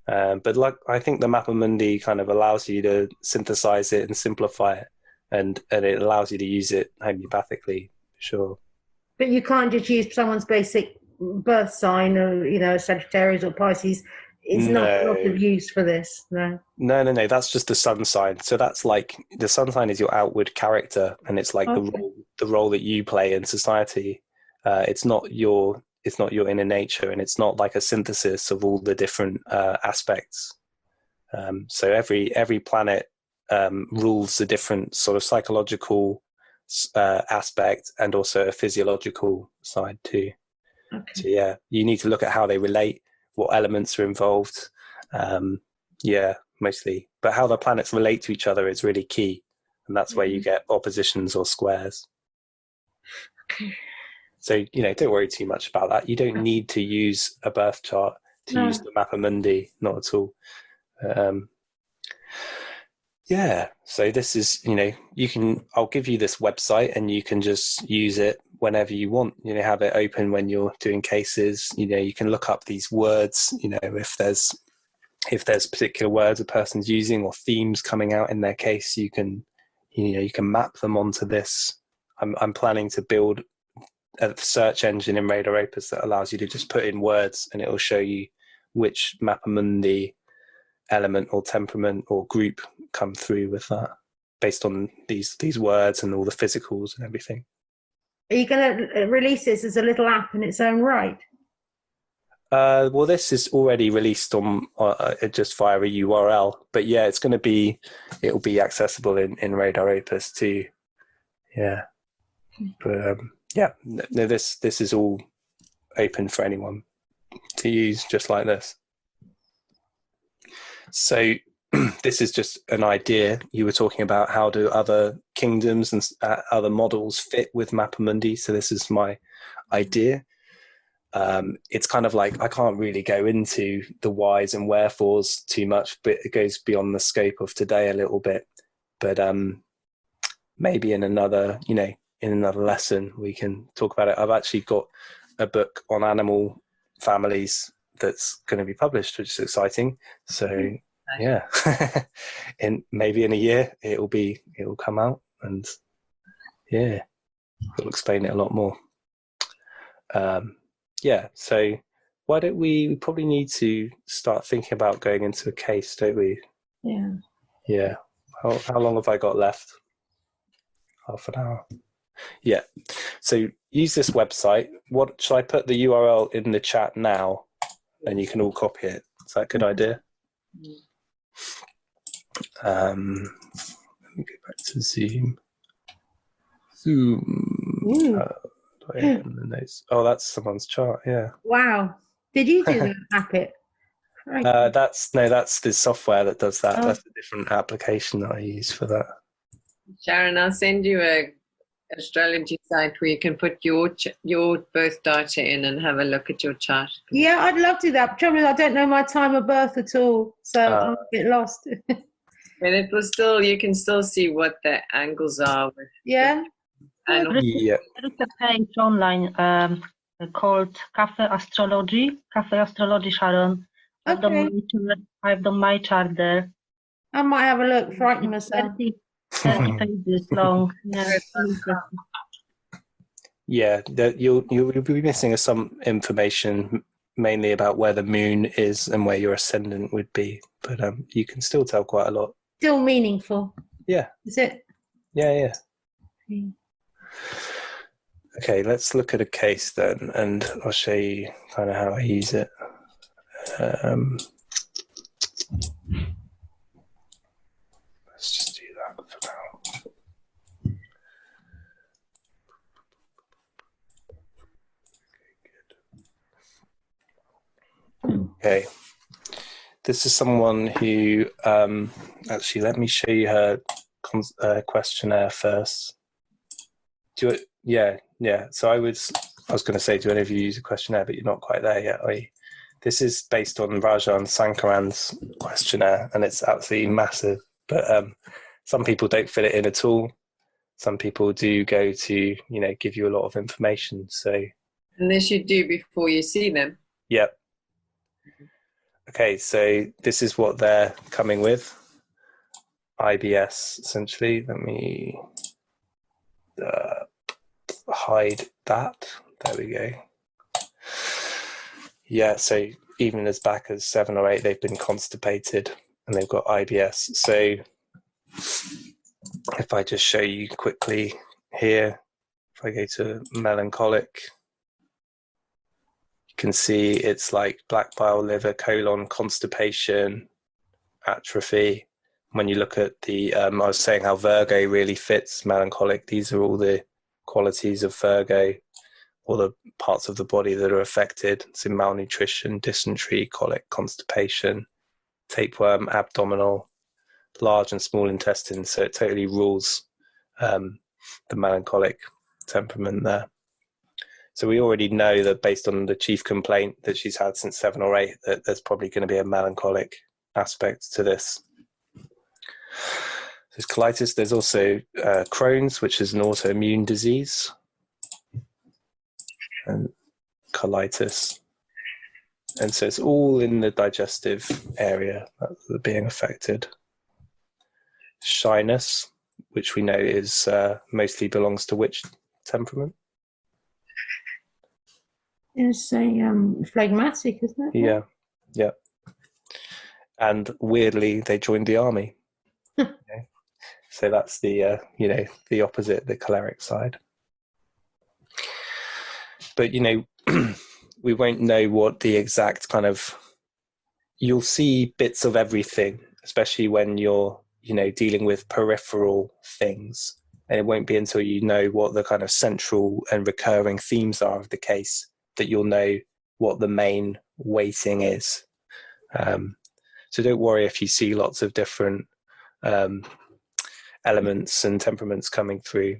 But like I think the Mappa Mundi kind of allows you to synthesize it and simplify it, and it allows you to use it homeopathically, for sure. But you can't just use someone's basic birth sign, or Sagittarius or Pisces. It's not a lot of use for this. No. That's just the sun sign. So that's like the sun sign is your outward character, and it's like the role that you play in society. It's not your inner nature, and it's not like a synthesis of all the different aspects. So every planet rules a different sort of psychological aspect, and also a physiological side too. Okay. So yeah, you need to look at how they relate, what elements are involved. Mostly, but how the planets relate to each other is really key, and that's where you get oppositions or squares. Okay. So don't worry too much about that. You don't need to use a birth chart to use the Mappa Mundi, not at all. So this is, I'll give you this website and you can just use it whenever you want, have it open when you're doing cases. You can look up these words, if there's particular words a person's using or themes coming out in their case, you can map them onto this. I'm planning to build a search engine in Radar Opus that allows you to just put in words and it will show you which Mappa Mundi element or temperament or group come through with that based on these words and all the physicals and everything. Are you going to release this as a little app in its own right? Well, this is already released on just via a URL, but yeah, it'll be accessible in Radar Opus too. Yeah, but no, this is all open for anyone to use, just like this. So this is just an idea. You were talking about how do other kingdoms and other models fit with Mappa Mundi. So this is my idea. It's kind of like, I can't really go into the whys and wherefores too much, but it goes beyond the scope of today a little bit. But maybe in another lesson we can talk about it. I've actually got a book on animal families that's going to be published, which is exciting. So yeah, maybe in a year it'll come out, and yeah, it'll explain it a lot more. Yeah, so why don't we probably need to start thinking about going into a case, don't we? Yeah. Yeah. How long have I got left? Half an hour. Yeah. So use this website. What should I put the URL in the chat now, and you can all copy it? Is that a good idea? Let me go back to Zoom. Do I open the notes? Oh, that's someone's chart. Yeah. Wow. Did you do that, Appet? Right. That's the software that does that. That's a different application that I use for that. Sharon, I'll send you a astrology site where you can put your birth data in and have a look at your chart. Yeah, I'd love to do that. Trouble is, I don't know my time of birth at all, so I'm a bit lost. And it will you can still see what the angles are. Yeah. And Yeah. There is a page online called Cafe Astrology, Sharon. I've done my chart there. I might have a look, frighten myself. 30 pages long. Yeah, you'll be missing some information, mainly about where the moon is and where your ascendant would be, but you can still tell quite a lot. Still meaningful. Yeah. Is it? Yeah. Okay, let's look at a case then, and I'll show you kind of how I use it. Let's just do that for now. Okay, this is someone who actually, let me show you her questionnaire first. Yeah. So I was going to say, do any of you use a questionnaire? But you're not quite there yet, are you? This is based on Rajan Sankaran's questionnaire, and it's absolutely massive. But some people don't fill it in at all. Some people do go to, give you a lot of information. So, and this you do before you see them. Yep. Okay, so this is what they're coming with. IBS, essentially. Let me hide that. There we go. Yeah, so even as back as 7 or 8, they've been constipated and they've got IBS. So if I just show you quickly here, if I go to melancholic, you can see it's like black bile, liver, colon, constipation, atrophy. When you look at the, I was saying how Virgo really fits melancholic. These are all the qualities of Virgo, all the parts of the body that are affected. So malnutrition, dysentery, colic, constipation, tapeworm, abdominal, large and small intestine. So it totally rules the melancholic temperament there. So we already know that based on the chief complaint that she's had since 7 or 8, that there's probably going to be a melancholic aspect to this. There's colitis. There's also Crohn's, which is an autoimmune disease, and colitis. And so it's all in the digestive area that's being affected. Shyness, which we know is mostly belongs to which temperament? It's a phlegmatic, isn't it? Yeah, yeah. And weirdly, they joined the army. Okay. So that's the the opposite, the choleric side. But we won't know what the exact kind of. You'll see bits of everything, especially when you're dealing with peripheral things, and it won't be until you know what the kind of central and recurring themes are of the case that you'll know what the main weighting is. So don't worry if you see lots of different elements and temperaments coming through.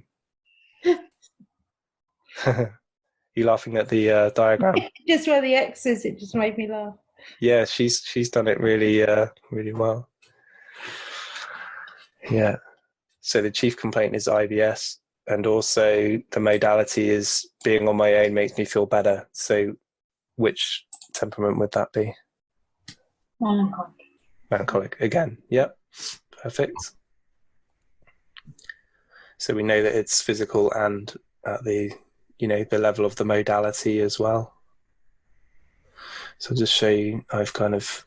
You laughing at the diagram? Just where the X is, it just made me laugh. Yeah, she's done it really really well. Yeah. So the chief complaint is IBS, and also the modality is being on my own makes me feel better. So which temperament would that be? Melancholic. Melancholic again. Yep. Perfect. So we know that it's physical and at the the level of the modality as well. So I'll just show you, I've kind of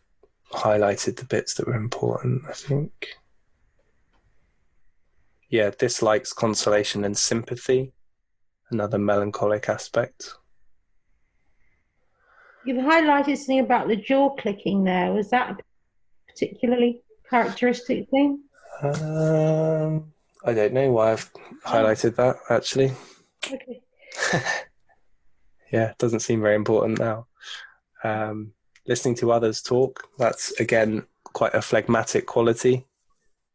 highlighted the bits that were important, I think. Yeah, dislikes consolation and sympathy, another melancholic aspect. You've highlighted something about the jaw clicking there. Was that a particularly characteristic thing? I don't know why I've highlighted that, actually. Okay. Yeah, it doesn't seem very important now. Listening to others talk, that's, again, quite a phlegmatic quality.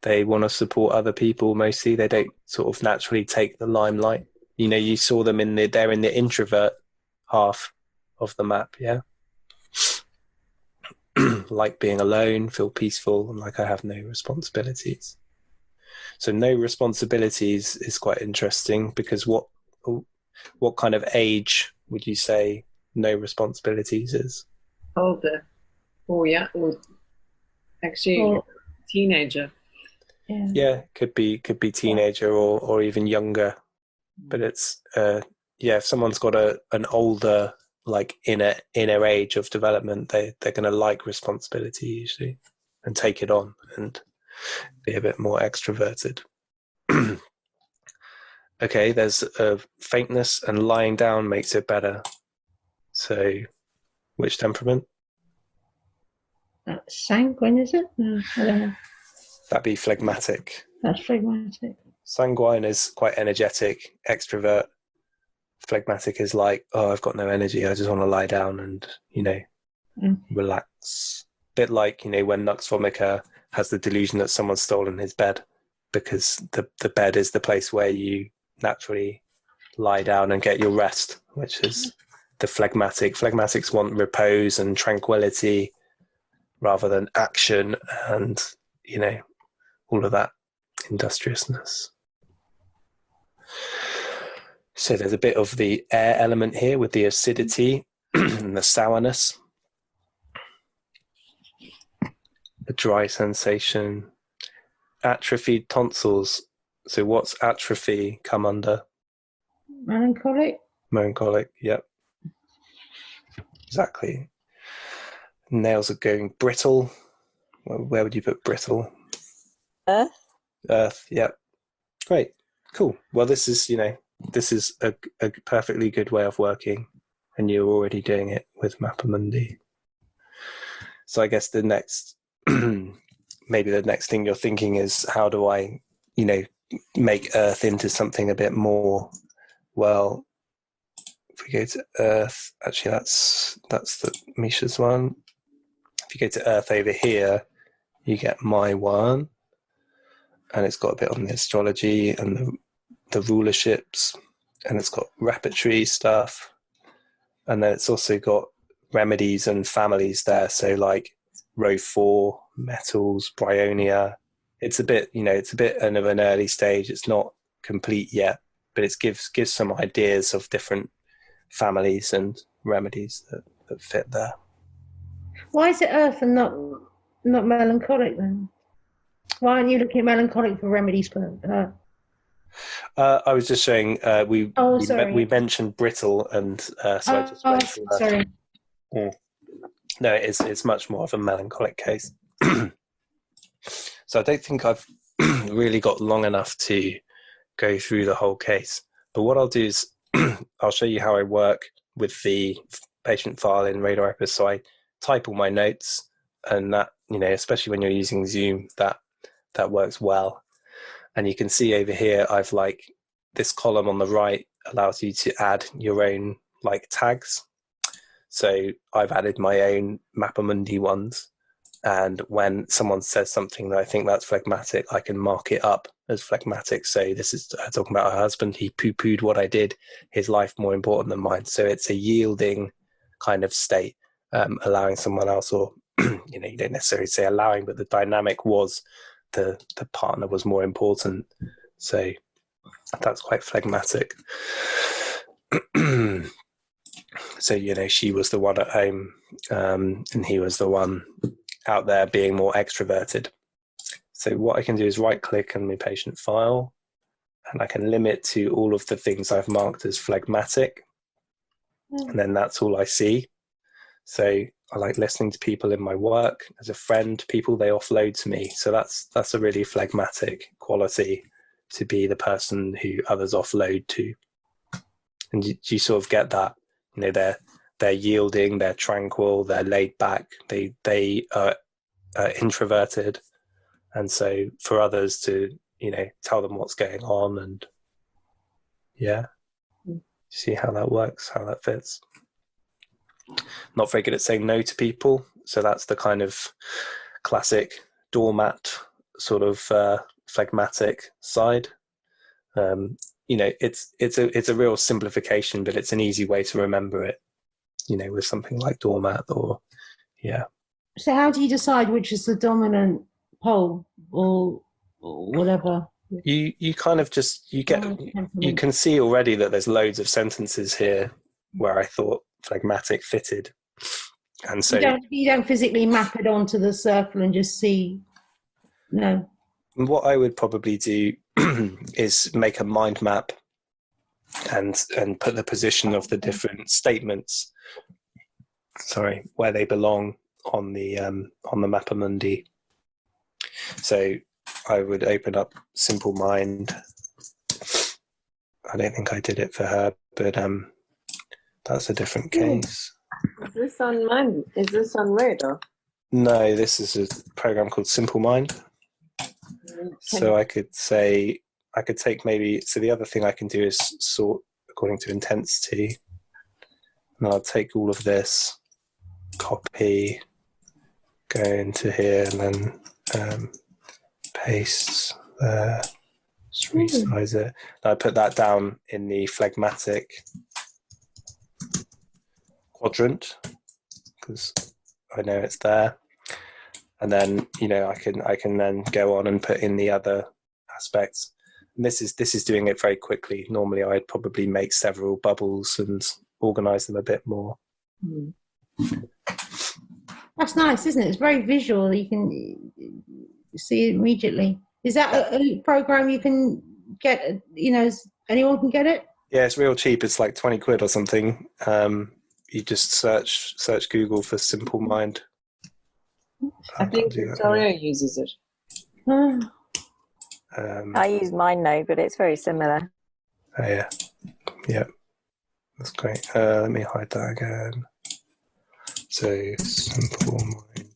They want to support other people mostly. They don't sort of naturally take the limelight. You saw them they're in the introvert half of the map, yeah? Like being alone, feel peaceful, and like I have no responsibilities. So no responsibilities is quite interesting, because what kind of age would you say no responsibilities is? Older. Oh, yeah. Or actually, teenager. Yeah, could be teenager or even younger. But it's if someone's got an older, like inner age of development, they're going to like responsibility usually and take it on and be a bit more extroverted. Okay, there's a faintness, and lying down makes it better. So which temperament? Sanguine, is it? No, I don't know. That'd be phlegmatic. That's phlegmatic. Sanguine is quite energetic, extrovert. Phlegmatic is like, oh, I've got no energy. I just want to lie down and, relax. Bit like, when Nux Vomica has the delusion that someone's stolen his bed, because the bed is the place where you naturally lie down and get your rest, which is the phlegmatic. Phlegmatics want repose and tranquility rather than action and, all of that industriousness. So there's a bit of the air element here with the acidity and the sourness. The dry sensation. Atrophied tonsils. So what's atrophy come under? Melancholic? Melancholic, yep. Exactly. Nails are going brittle. Where would you put brittle? Earth, yep. Great, cool. Well, this is a perfectly good way of working, and you're already doing it with Mappa Mundi. So I guess the next, maybe the next thing you're thinking is, how do I, make Earth into something a bit more? Well, if we go to Earth, actually that's the Misha's one. If you go to Earth over here, you get my one, and it's got a bit on the astrology and the rulerships, and it's got repertory stuff, and then it's also got remedies and families there. So like row 4, metals, bryonia. It's a bit, it's a bit of an early stage. It's not complete yet, but it gives some ideas of different families and remedies that fit there. Why is it Earth and not melancholic then? Why aren't you looking at melancholic for remedies for Earth? I was just showing we mentioned brittle, and so I just went through that. Sorry. No, it's much more of a melancholic case. So I don't think I've really got long enough to go through the whole case. But what I'll do is I'll show you how I work with the patient file in Radar Episode. So I type all my notes, and that, especially when you're using Zoom, that works well. And you can see over here, I've this column on the right allows you to add your own tags. So I've added my own Mappa Mundi ones. And when someone says something that I think that's phlegmatic, I can mark it up as phlegmatic. So this is talking about her husband. He poo-pooed what I did. His life more important than mine. So it's a yielding kind of state, allowing someone else, or you don't necessarily say allowing, but the dynamic was the partner was more important. So that's quite phlegmatic. So she was the one at home, and he was the one out there being more extroverted. So what I can do is right click on my patient file, and I can limit to all of the things I've marked as phlegmatic, and then that's all I see. So I like listening to people in my work. As a friend, people, they offload to me. So that's a really phlegmatic quality, to be the person who others offload to. And you sort of get that, they're yielding, they're tranquil, they're laid back, they are introverted, and so for others to tell them what's going on, and see how that works, how that fits. Not very good at saying no to people, so that's the kind of classic doormat sort of phlegmatic side. It's a real simplification, but it's an easy way to remember it, with something like doormat, or So how do you decide which is the dominant pole, or whatever? You kind of just you can see already that there's loads of sentences here where I thought phlegmatic fitted, and so you don't physically map it onto the circle and just see. No. What I would probably do is make a mind map and put the position of the different statements, where they belong on the Mappa Mundi. So I would open up Simple Mind. I don't think I did it for her, but that's a different case. Is this on mine? Is this on Radar? No, this is a program called Simple Mind. So I could take maybe, so the other thing I can do is sort according to intensity. And I'll take all of this, copy, go into here, and then paste there, just resize it. And I put that down in the phlegmatic quadrant, because I know it's there. And then I can then go on and put in the other aspects. And this is doing it very quickly. Normally I'd probably make several bubbles and organize them a bit more. That's nice, isn't it? It's very visual. You can see it immediately. Is that a program you can get? Anyone can get it? Yeah, it's real cheap. It's like 20 quid or something. You just search Google for Simple Mind. I think Victoria uses it. I use MindNote, but it's very similar. Oh yeah, that's great. Let me hide that again. So Simple Mind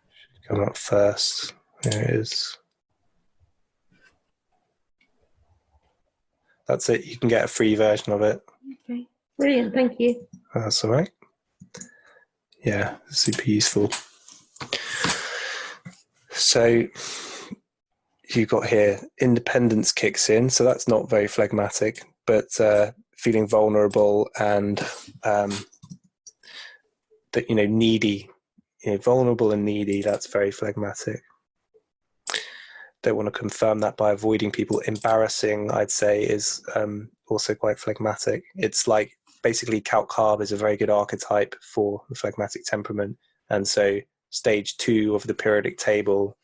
should come up first. There it is. That's it. You can get a free version of it. Okay, brilliant. Thank you. That's all right. Yeah, super useful. So you've got here, independence kicks in, so that's not very phlegmatic, but feeling vulnerable and needy, vulnerable and needy, that's very phlegmatic. Don't want to confirm that by avoiding people. Embarrassing, I'd say, is also quite phlegmatic. It's like, basically calc carb is a very good archetype for the phlegmatic temperament, and so stage 2 of the periodic table,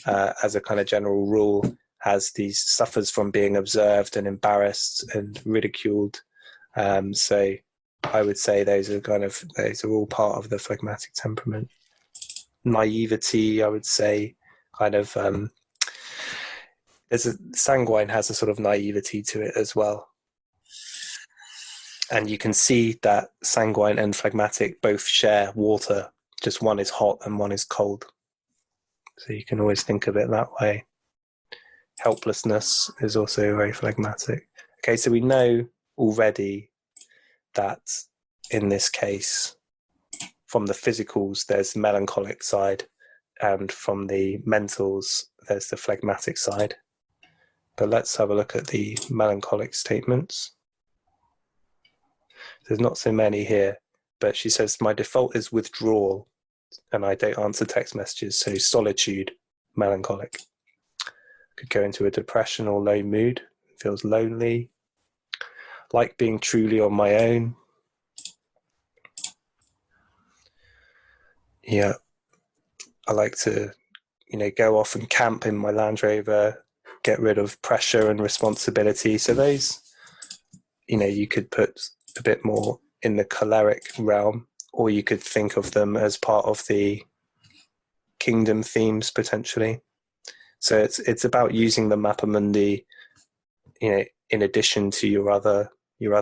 as a kind of general rule, suffers from being observed and embarrassed and ridiculed. So I would say those are all part of the phlegmatic temperament. Naivety, I would say, sanguine has a sort of naivety to it as well. And you can see that sanguine and phlegmatic both share water, just one is hot and one is cold. So you can always think of it that way. Helplessness is also very phlegmatic. Okay, so we know already that in this case, from the physicals, there's the melancholic side, and from the mentals, there's the phlegmatic side. But let's have a look at the melancholic statements. There's not so many here, but she says, my default is withdrawal, and I don't answer text messages, so solitude, melancholic. Could go into a depression or low mood, feels lonely, like being truly on my own. Yeah, I like to, go off and camp in my Land Rover, get rid of pressure and responsibility. So those, you could put a bit more in the choleric realm, or you could think of them as part of the kingdom themes potentially. So it's about using the Mappa Mundi, in addition to your other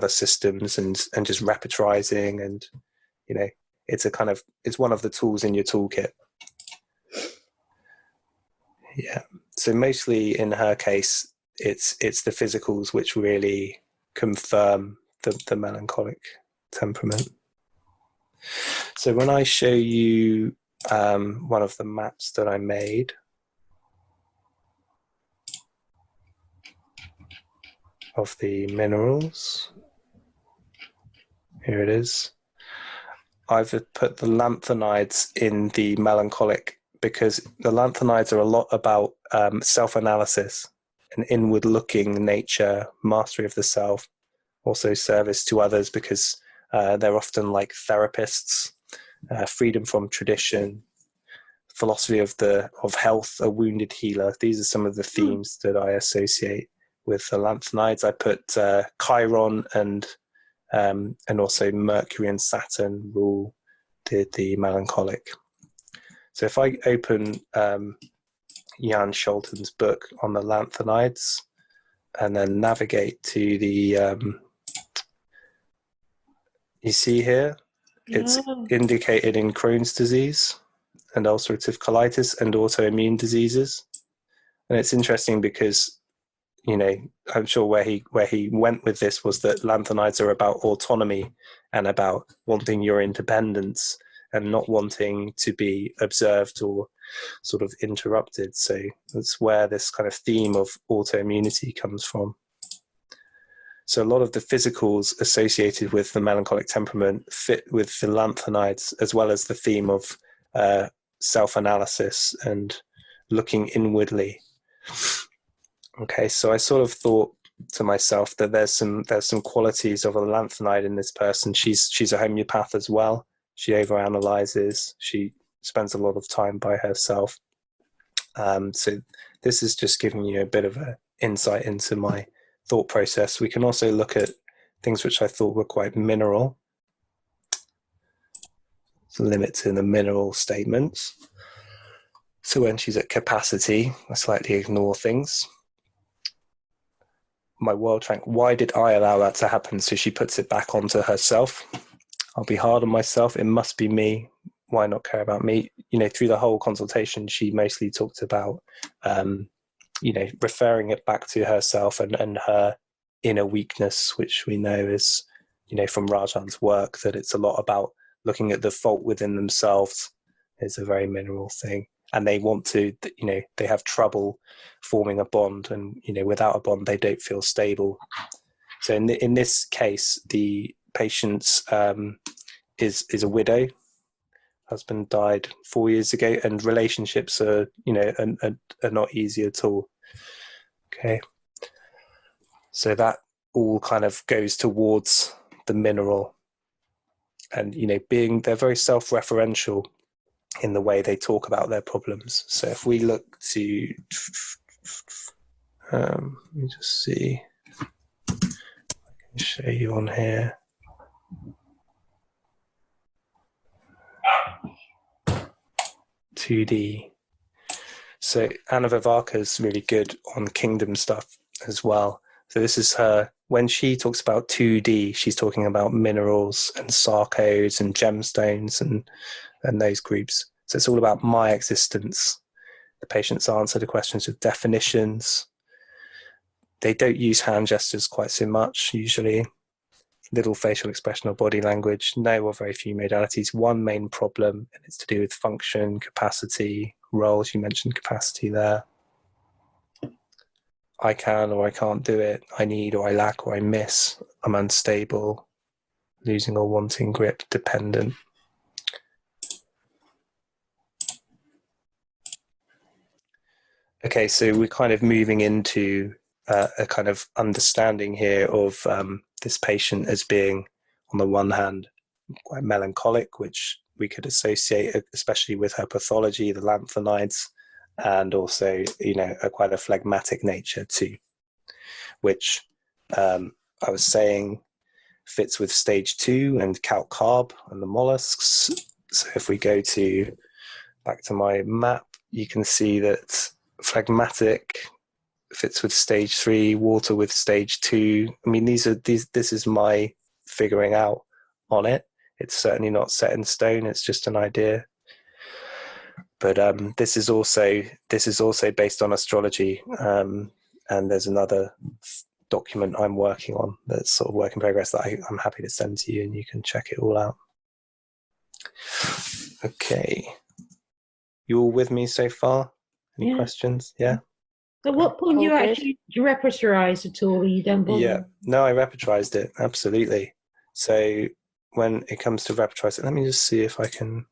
systems and just repertorizing, and it's one of the tools in your toolkit. Yeah. So mostly in her case, it's the physicals which really confirm the melancholic temperament. So when I show you one of the maps that I made of the minerals, here it is. I've put the lanthanides in the melancholic because the lanthanides are a lot about self-analysis and inward-looking nature, mastery of the self, also service to others because they're often like therapists, freedom from tradition, philosophy of health, a wounded healer. These are some of the themes that I associate with the lanthanides. I put Chiron and also Mercury and Saturn rule the melancholic. So if I open Jan Scholten's book on the lanthanides and then navigate to the, you see here, it's indicated in Crohn's disease and ulcerative colitis and autoimmune diseases. And it's interesting because, I'm sure where he went with this was that lanthanides are about autonomy and about wanting your independence and not wanting to be observed or sort of interrupted. So that's where this kind of theme of autoimmunity comes from. So a lot of the physicals associated with the melancholic temperament fit with the lanthanides, as well as the theme of self-analysis and looking inwardly. Okay, so I sort of thought to myself that there's some qualities of a lanthanide in this person. She's a homeopath as well. She overanalyzes. She spends a lot of time by herself. So this is just giving you a bit of an insight into my thought process. We can also look at things which I thought were quite mineral. So limit to the mineral statements. So when she's at capacity, I slightly ignore things. My world trank, why did I allow that to happen? So she puts it back onto herself. I'll be hard on myself. It must be me. Why not care about me? Through the whole consultation, she mostly talked about, referring it back to herself and her inner weakness, which we know is, from Rajan's work, that it's a lot about looking at the fault within themselves. Is a very mineral thing. And they want to, they have trouble forming a bond, and without a bond, they don't feel stable. So in this case, the patient is a widow. Husband died 4 years ago, and relationships are not easy at all. Okay, so that all kind of goes towards the mineral, and they're very self-referential in the way they talk about their problems. So if we look to Let me just see. I can show you on here. (2D). So Anna Vivarka is really good on kingdom stuff as well. So this is her, when she talks about 2D, she's talking about minerals and sarcodes and gemstones and those groups. So it's all about my existence. The patients answer the questions with definitions. They don't use hand gestures quite so much, usually. Little facial expression or body language, no or very few modalities. One main problem, and it's to do with function, capacity, roles. You mentioned capacity there. I can or I can't do it. I need or I lack or I miss. I'm unstable, losing or wanting grip, dependent. Okay, so we're kind of moving into a kind of understanding here of this patient as being, on the one hand, quite melancholic, which we could associate especially with her pathology, the lanthanides, and also, quite a phlegmatic nature too, which I was saying fits with stage 2 and calc carb and the mollusks. So if we go back to my map, you can see that phlegmatic fits with stage 3, water with stage 2. I mean, this is my figuring out on it. It's certainly not set in stone. It's just an idea. But this is also based on astrology. And there's another document I'm working on that's sort of work in progress that I'm happy to send to you, and you can check it all out. Okay. You all with me so far? Any questions? Yeah. At what point All you good. actually repertorize at all? Or you don't bother? Yeah. No, I repertorized it. Absolutely. So when it comes to repertorizing, let me just see if I can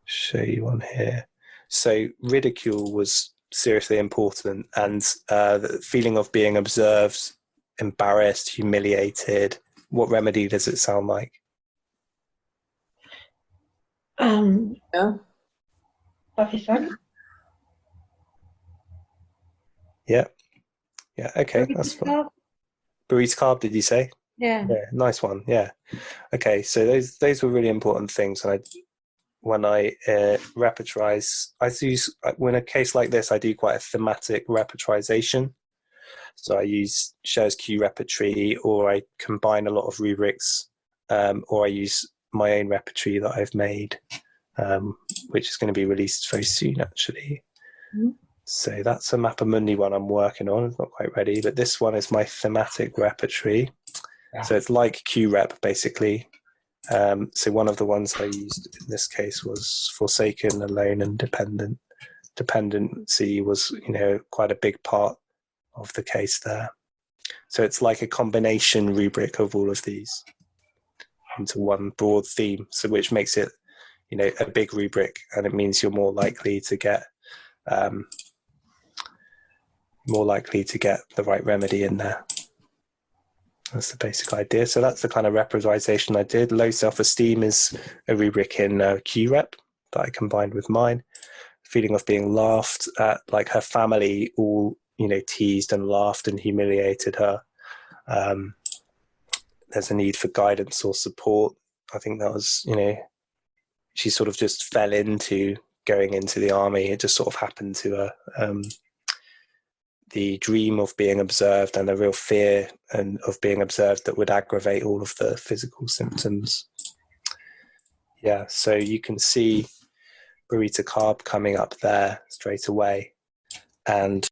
show you on here. So ridicule was seriously important, and the feeling of being observed, embarrassed, humiliated. What remedy does it sound like? Yeah. Yeah. Yeah. Okay. That's fine. Burrito carb, did you say? Yeah. Yeah. Nice one. Yeah. Okay. So those were really important things, and when I repertorize, when a case like this, I do quite a thematic repertorization. So I use Scher's Q repertory, or I combine a lot of rubrics, or I use my own repertory that I've made, which is going to be released very soon, actually. Mm-hmm. So that's a Mappa Mundi one I'm working on. It's not quite ready, but this one is my thematic repertory. Yeah. So it's like Q rep, basically. So one of the ones I used in this case was forsaken, alone, and dependent. Dependency was, quite a big part of the case there. So it's like a combination rubric of all of these into one broad theme, so which makes it, a big rubric, and it means you're more likely to get the right remedy in there. That's the basic idea. So that's the kind of repertorization I did. Low self-esteem is a rubric in QREP that I combined with mine. Feeling of being laughed at, like her family all, teased and laughed and humiliated her. There's a need for guidance or support. I think that was, she sort of just fell into going into the army. It just sort of happened to her. The dream of being observed and a real fear of being observed that would aggravate all of the physical symptoms. Yeah, so you can see burrito carb coming up there straight away. And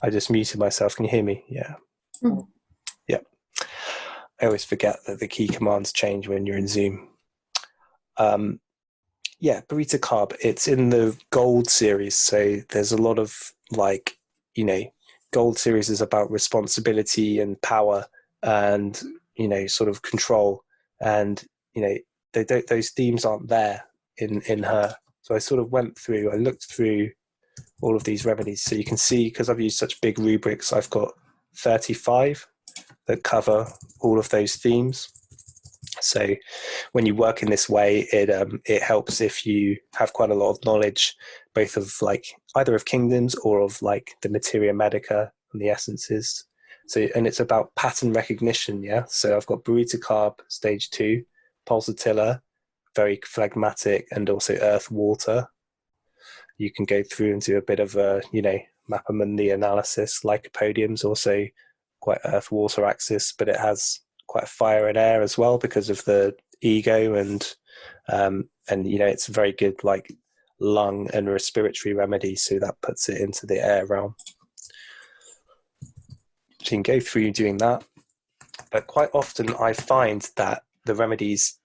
I just muted myself. Can you hear me? Yeah. Mm. Yeah. I always forget that the key commands change when you're in Zoom. Burrito carb, it's in the gold series. So there's a lot of gold series is about responsibility and power and, sort of control. And, those themes aren't there in her. So I sort of I looked through all of these remedies. So you can see, because I've used such big rubrics, I've got 35 that cover all of those themes. So when you work in this way, it helps if you have quite a lot of knowledge, both of like either of kingdoms or of like the materia medica and the essences. So, and it's about pattern recognition. Yeah. So I've got Burita Carb, stage 2, Pulsatilla, very phlegmatic, and also earth water. You can go through and do a bit of a, Mappa Mundi analysis. Lycopodium's also quite earth water axis, but it has quite fire and air as well because of the ego, and it's a very good like lung and respiratory remedy, so that puts it into the air realm. So you can go through doing that, but quite often I find that the remedies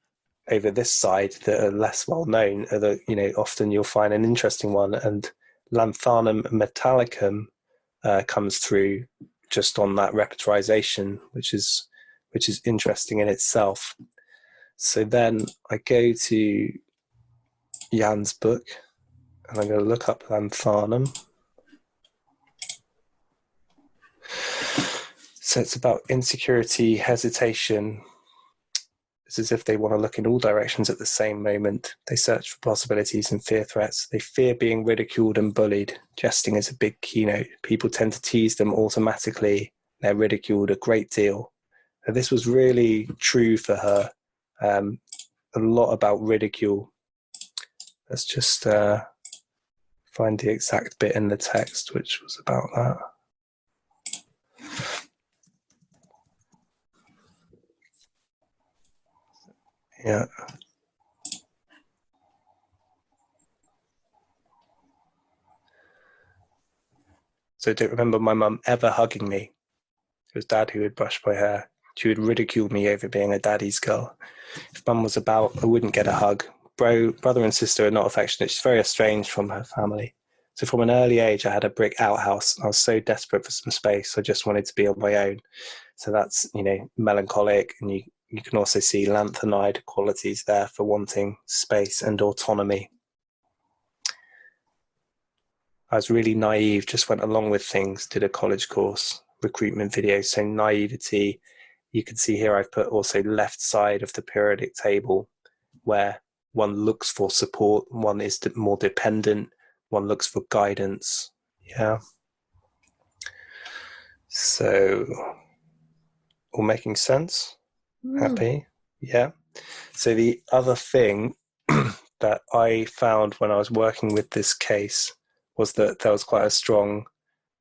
over this side that are less well known are the, often you'll find an interesting one, and Lanthanum metallicum comes through just on that repertorization, which is interesting in itself. So then I go to Jan's book and I'm going to look up Lanthanum. So it's about insecurity, hesitation. It's as if they want to look in all directions at the same moment. They search for possibilities and fear threats. They fear being ridiculed and bullied. Jesting is a big keynote. People tend to tease them automatically. They're ridiculed a great deal. And this was really true for her. A lot about ridicule. Let's just find the exact bit in the text which was about that. Yeah. So I don't remember my mum ever hugging me. It was Dad who would brush my hair. She would ridicule me over being a daddy's girl. If Mum was about, I wouldn't get a hug. Brother and sister are not affectionate. She's very estranged from her family. So from an early age, I had a brick outhouse. I was so desperate for some space. I just wanted to be on my own. So that's, melancholic, and you can also see lanthanide qualities there for wanting space and autonomy. I was really naive, just went along with things, did a college course, recruitment video. So naivety, you can see here I've put also left side of the periodic table where one looks for support, one is more dependent, one looks for guidance. Yeah. So, all making sense? Happy? Yeah. So the other thing that I found when I was working with this case was that there was quite a strong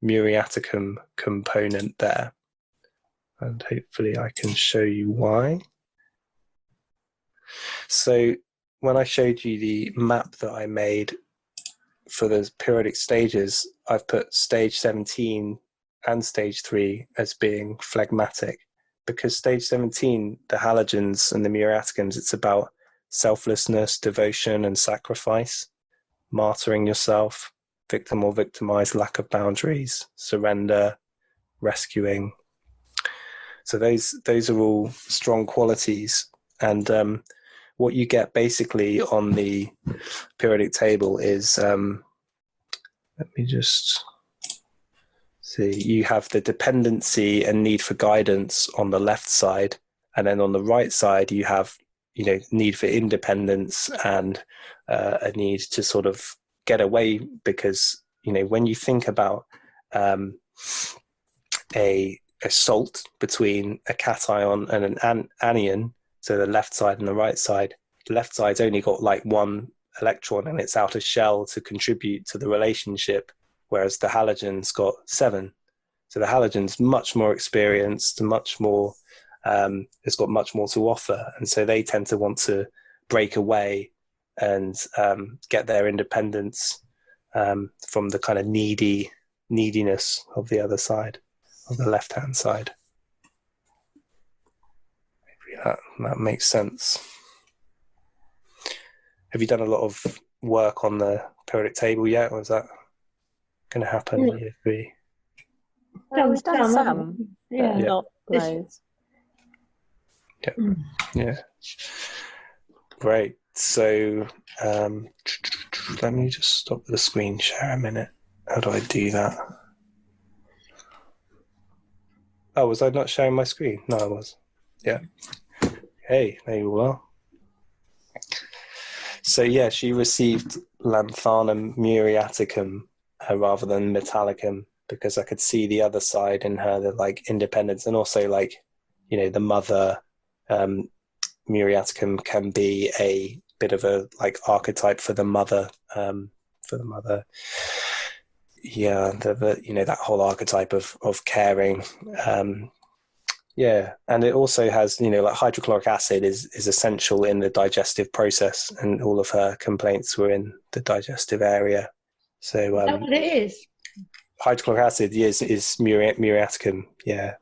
muriaticum component there. And hopefully I can show you why. So when I showed you the map that I made for the periodic stages, I've put stage 17 and stage 3 as being phlegmatic, because stage 17, the halogens and the muriaticums, it's about selflessness, devotion, and sacrifice, martyring yourself, victim or victimized, lack of boundaries, surrender, rescuing. So those are all strong qualities. And what you get basically on the periodic table is, let me just see, you have the dependency and need for guidance on the left side, and then on the right side you have, need for independence and a need to sort of get away, because, when you think about a salt between a cation and an anion, so the left side and the right side, the left side's only got like one electron in its outer shell to contribute to the relationship, whereas the halogen's got 7. So the halogen's much more experienced, much more, it's got much more to offer, and so they tend to want to break away and get their independence from the kind of neediness of the other side, of the left-hand side. Maybe that makes sense. Have you done a lot of work on the periodic table yet, or is that going to happen in year 3? We've done some, yeah. but not loads. Yeah. Great. So let me just stop the screen share a minute. How do I do that? Oh, was I not sharing my screen? No, I was. Yeah. Hey, there you are. So yeah, she received Lanthanum muriaticum rather than metallicum because I could see the other side in her, the like independence, and also like, you know, the mother muriaticum can be a bit of a like archetype for the mother, yeah, the you know, that whole archetype of caring. Yeah, and it also has, you know, like hydrochloric acid is essential in the digestive process, and all of her complaints were in the digestive area. So Is that what it is? hydrochloric acid is muriaticum. Yeah,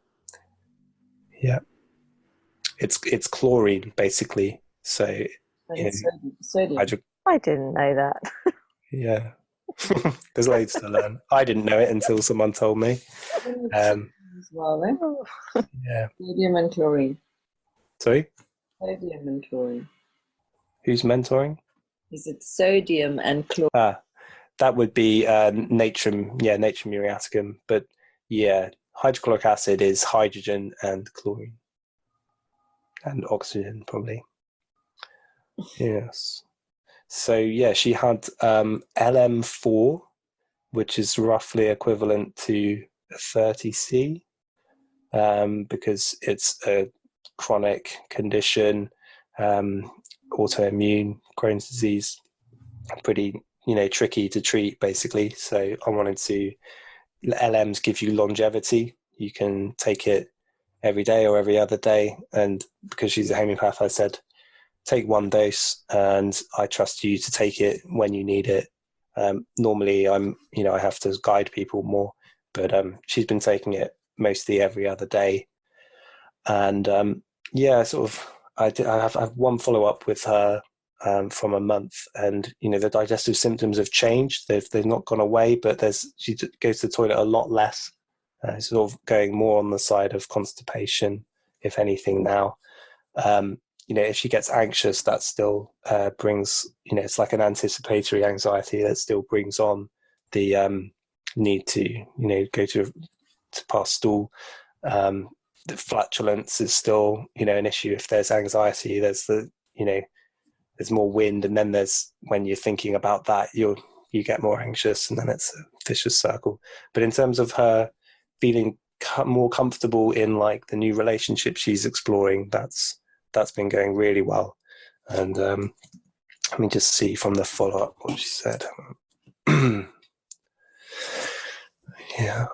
yeah. It's chlorine basically. So you know, Sodium. I didn't know that. yeah. There's loads to learn. I didn't know it until someone told me. As well, eh? Yeah. Sodium and chlorine. Sorry? Sodium and chlorine. Who's mentoring? Is it sodium and chlorine? That would be natrium, natrium muriaticum. But yeah, hydrochloric acid is hydrogen and chlorine. And oxygen, probably. Yes. So yeah, she had LM4, which is roughly equivalent to 30C, because it's a chronic condition, autoimmune, Crohn's disease, pretty, you know, tricky to treat basically. So I wanted to, LMs give you longevity. You can take it every day or every other day. And because she's a homeopath, I said, take one dose and I trust you to take it when you need it. Normally I have to guide people more, but she's been taking it mostly every other day. And I have one follow-up with her from a month, and you know, the digestive symptoms have changed. They've not gone away, but she goes to the toilet a lot less, sort of going more on the side of constipation, if anything now. You know, if she gets anxious, that still brings, you know, it's like an anticipatory anxiety that still brings on the need to, you know, go to pass stool. The flatulence is still, you know, an issue. If there's anxiety, there's there's more wind, and then there's, when you're thinking about that, you get more anxious, and then it's a vicious circle. But in terms of her feeling more comfortable in like the new relationship she's exploring, that's been going really well. And let me just see from the follow-up what she said. Yeah.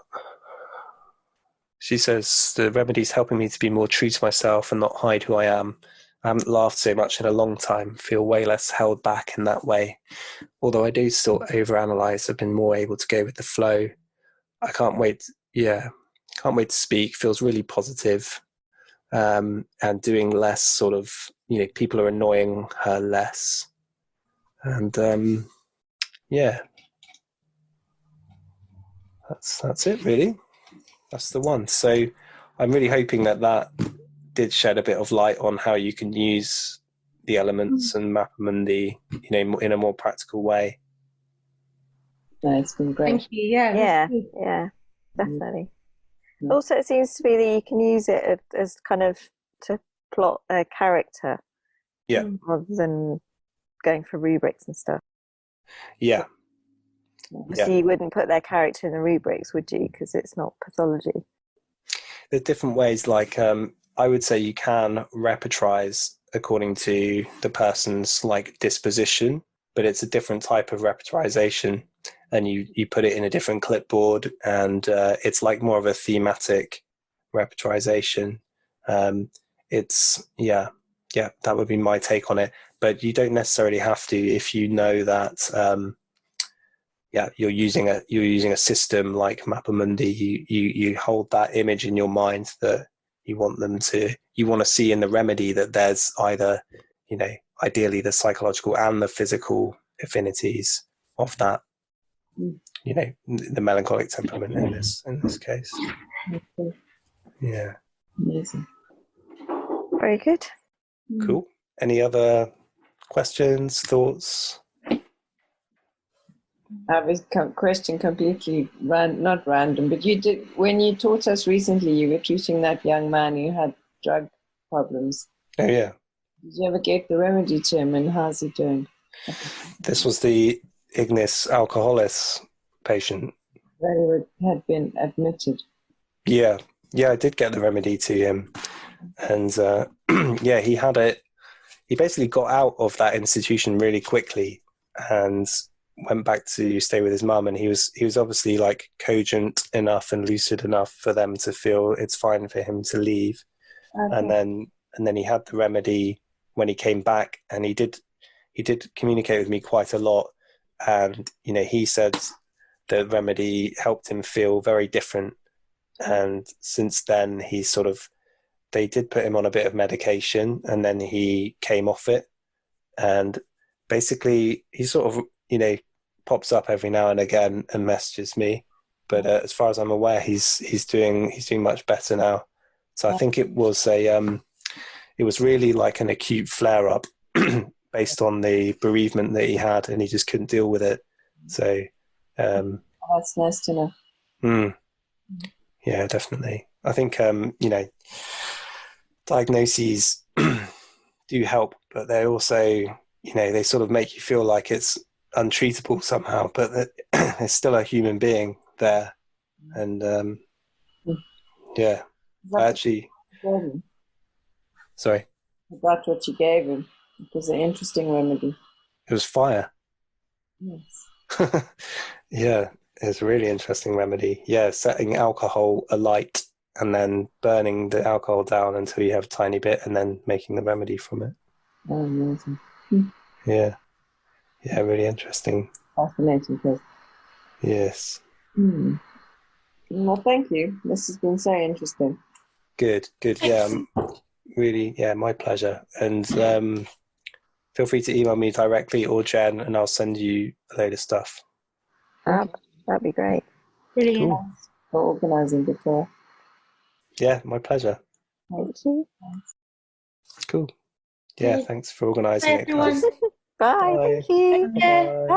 She says, the remedy's helping me to be more true to myself and not hide who I am. I haven't laughed so much in a long time, feel way less held back in that way. Although I do still overanalyze, I've been more able to go with the flow. I can't wait to speak, feels really positive. And doing less sort of, you know, people are annoying her less. And yeah, that's it really. That's the one. So I'm really hoping that did shed a bit of light on how you can use the elements and Mappa Mundi, you know, in a more practical way. No, it's been great. Thank you. Yeah, Definitely. Also, it seems to be that you can use it as kind of to plot a character, rather than going for rubrics and stuff. Yeah. Obviously, you wouldn't put their character in the rubrics, would you? Because it's not pathology. There's different ways. Like I would say you can repertorize according to the person's like disposition, but it's a different type of repertorization, and you put it in a different clipboard, and it's like more of a thematic repertorization. It's that would be my take on it. But you don't necessarily have to, if you know that you're using a system like Mappa Mundi. You hold that image in your mind that you want to see in the remedy, that there's either, you know, ideally the psychological and the physical affinities of that, you know, the melancholic temperament in this case. Yeah. Amazing. Very good. Cool. Any other questions, thoughts? I have a question completely not random, but you did, when you taught us recently, you were treating that young man who had drug problems. Oh yeah. Did you ever get the remedy to him, and how's he doing? This was the Ignis alcoholis patient. That he had been admitted. Yeah, I did get the remedy to him, and yeah, he had it. He basically got out of that institution really quickly and went back to stay with his mum. And he was obviously like cogent enough and lucid enough for them to feel it's fine for him to leave. Okay. And then he had the remedy when he came back, and he did communicate with me quite a lot. And he said the remedy helped him feel very different. And since then, they did put him on a bit of medication, and then he came off it. And basically, he sort of, pops up every now and again and messages me. But as far as I'm aware, he's doing much better now. So I think it was really like an acute flare up based on the bereavement that he had, and he just couldn't deal with it. So that's nice to know. Yeah, definitely. I think diagnoses do help, but they also, they sort of make you feel like it's untreatable somehow, but that there's still a human being there. And yeah, I actually... Sorry? That's what you gave him. It was an interesting remedy. It was fire. Yes. Yeah, it's a really interesting remedy. Yeah, setting alcohol alight and then burning the alcohol down until you have a tiny bit, and then making the remedy from it. Oh, amazing. Yeah, really interesting. Fascinating case. Yes. Well, thank you. This has been so interesting. Good. Yeah, really, my pleasure. And feel free to email me directly or Jen, and I'll send you a load of stuff. That'd be great. Brilliant. Cool. For organising the tour. Yeah, my pleasure. Thank you. Cool. Yeah, thanks for organising it, everyone. guys. Bye. Bye. Thank you. Take care. Bye.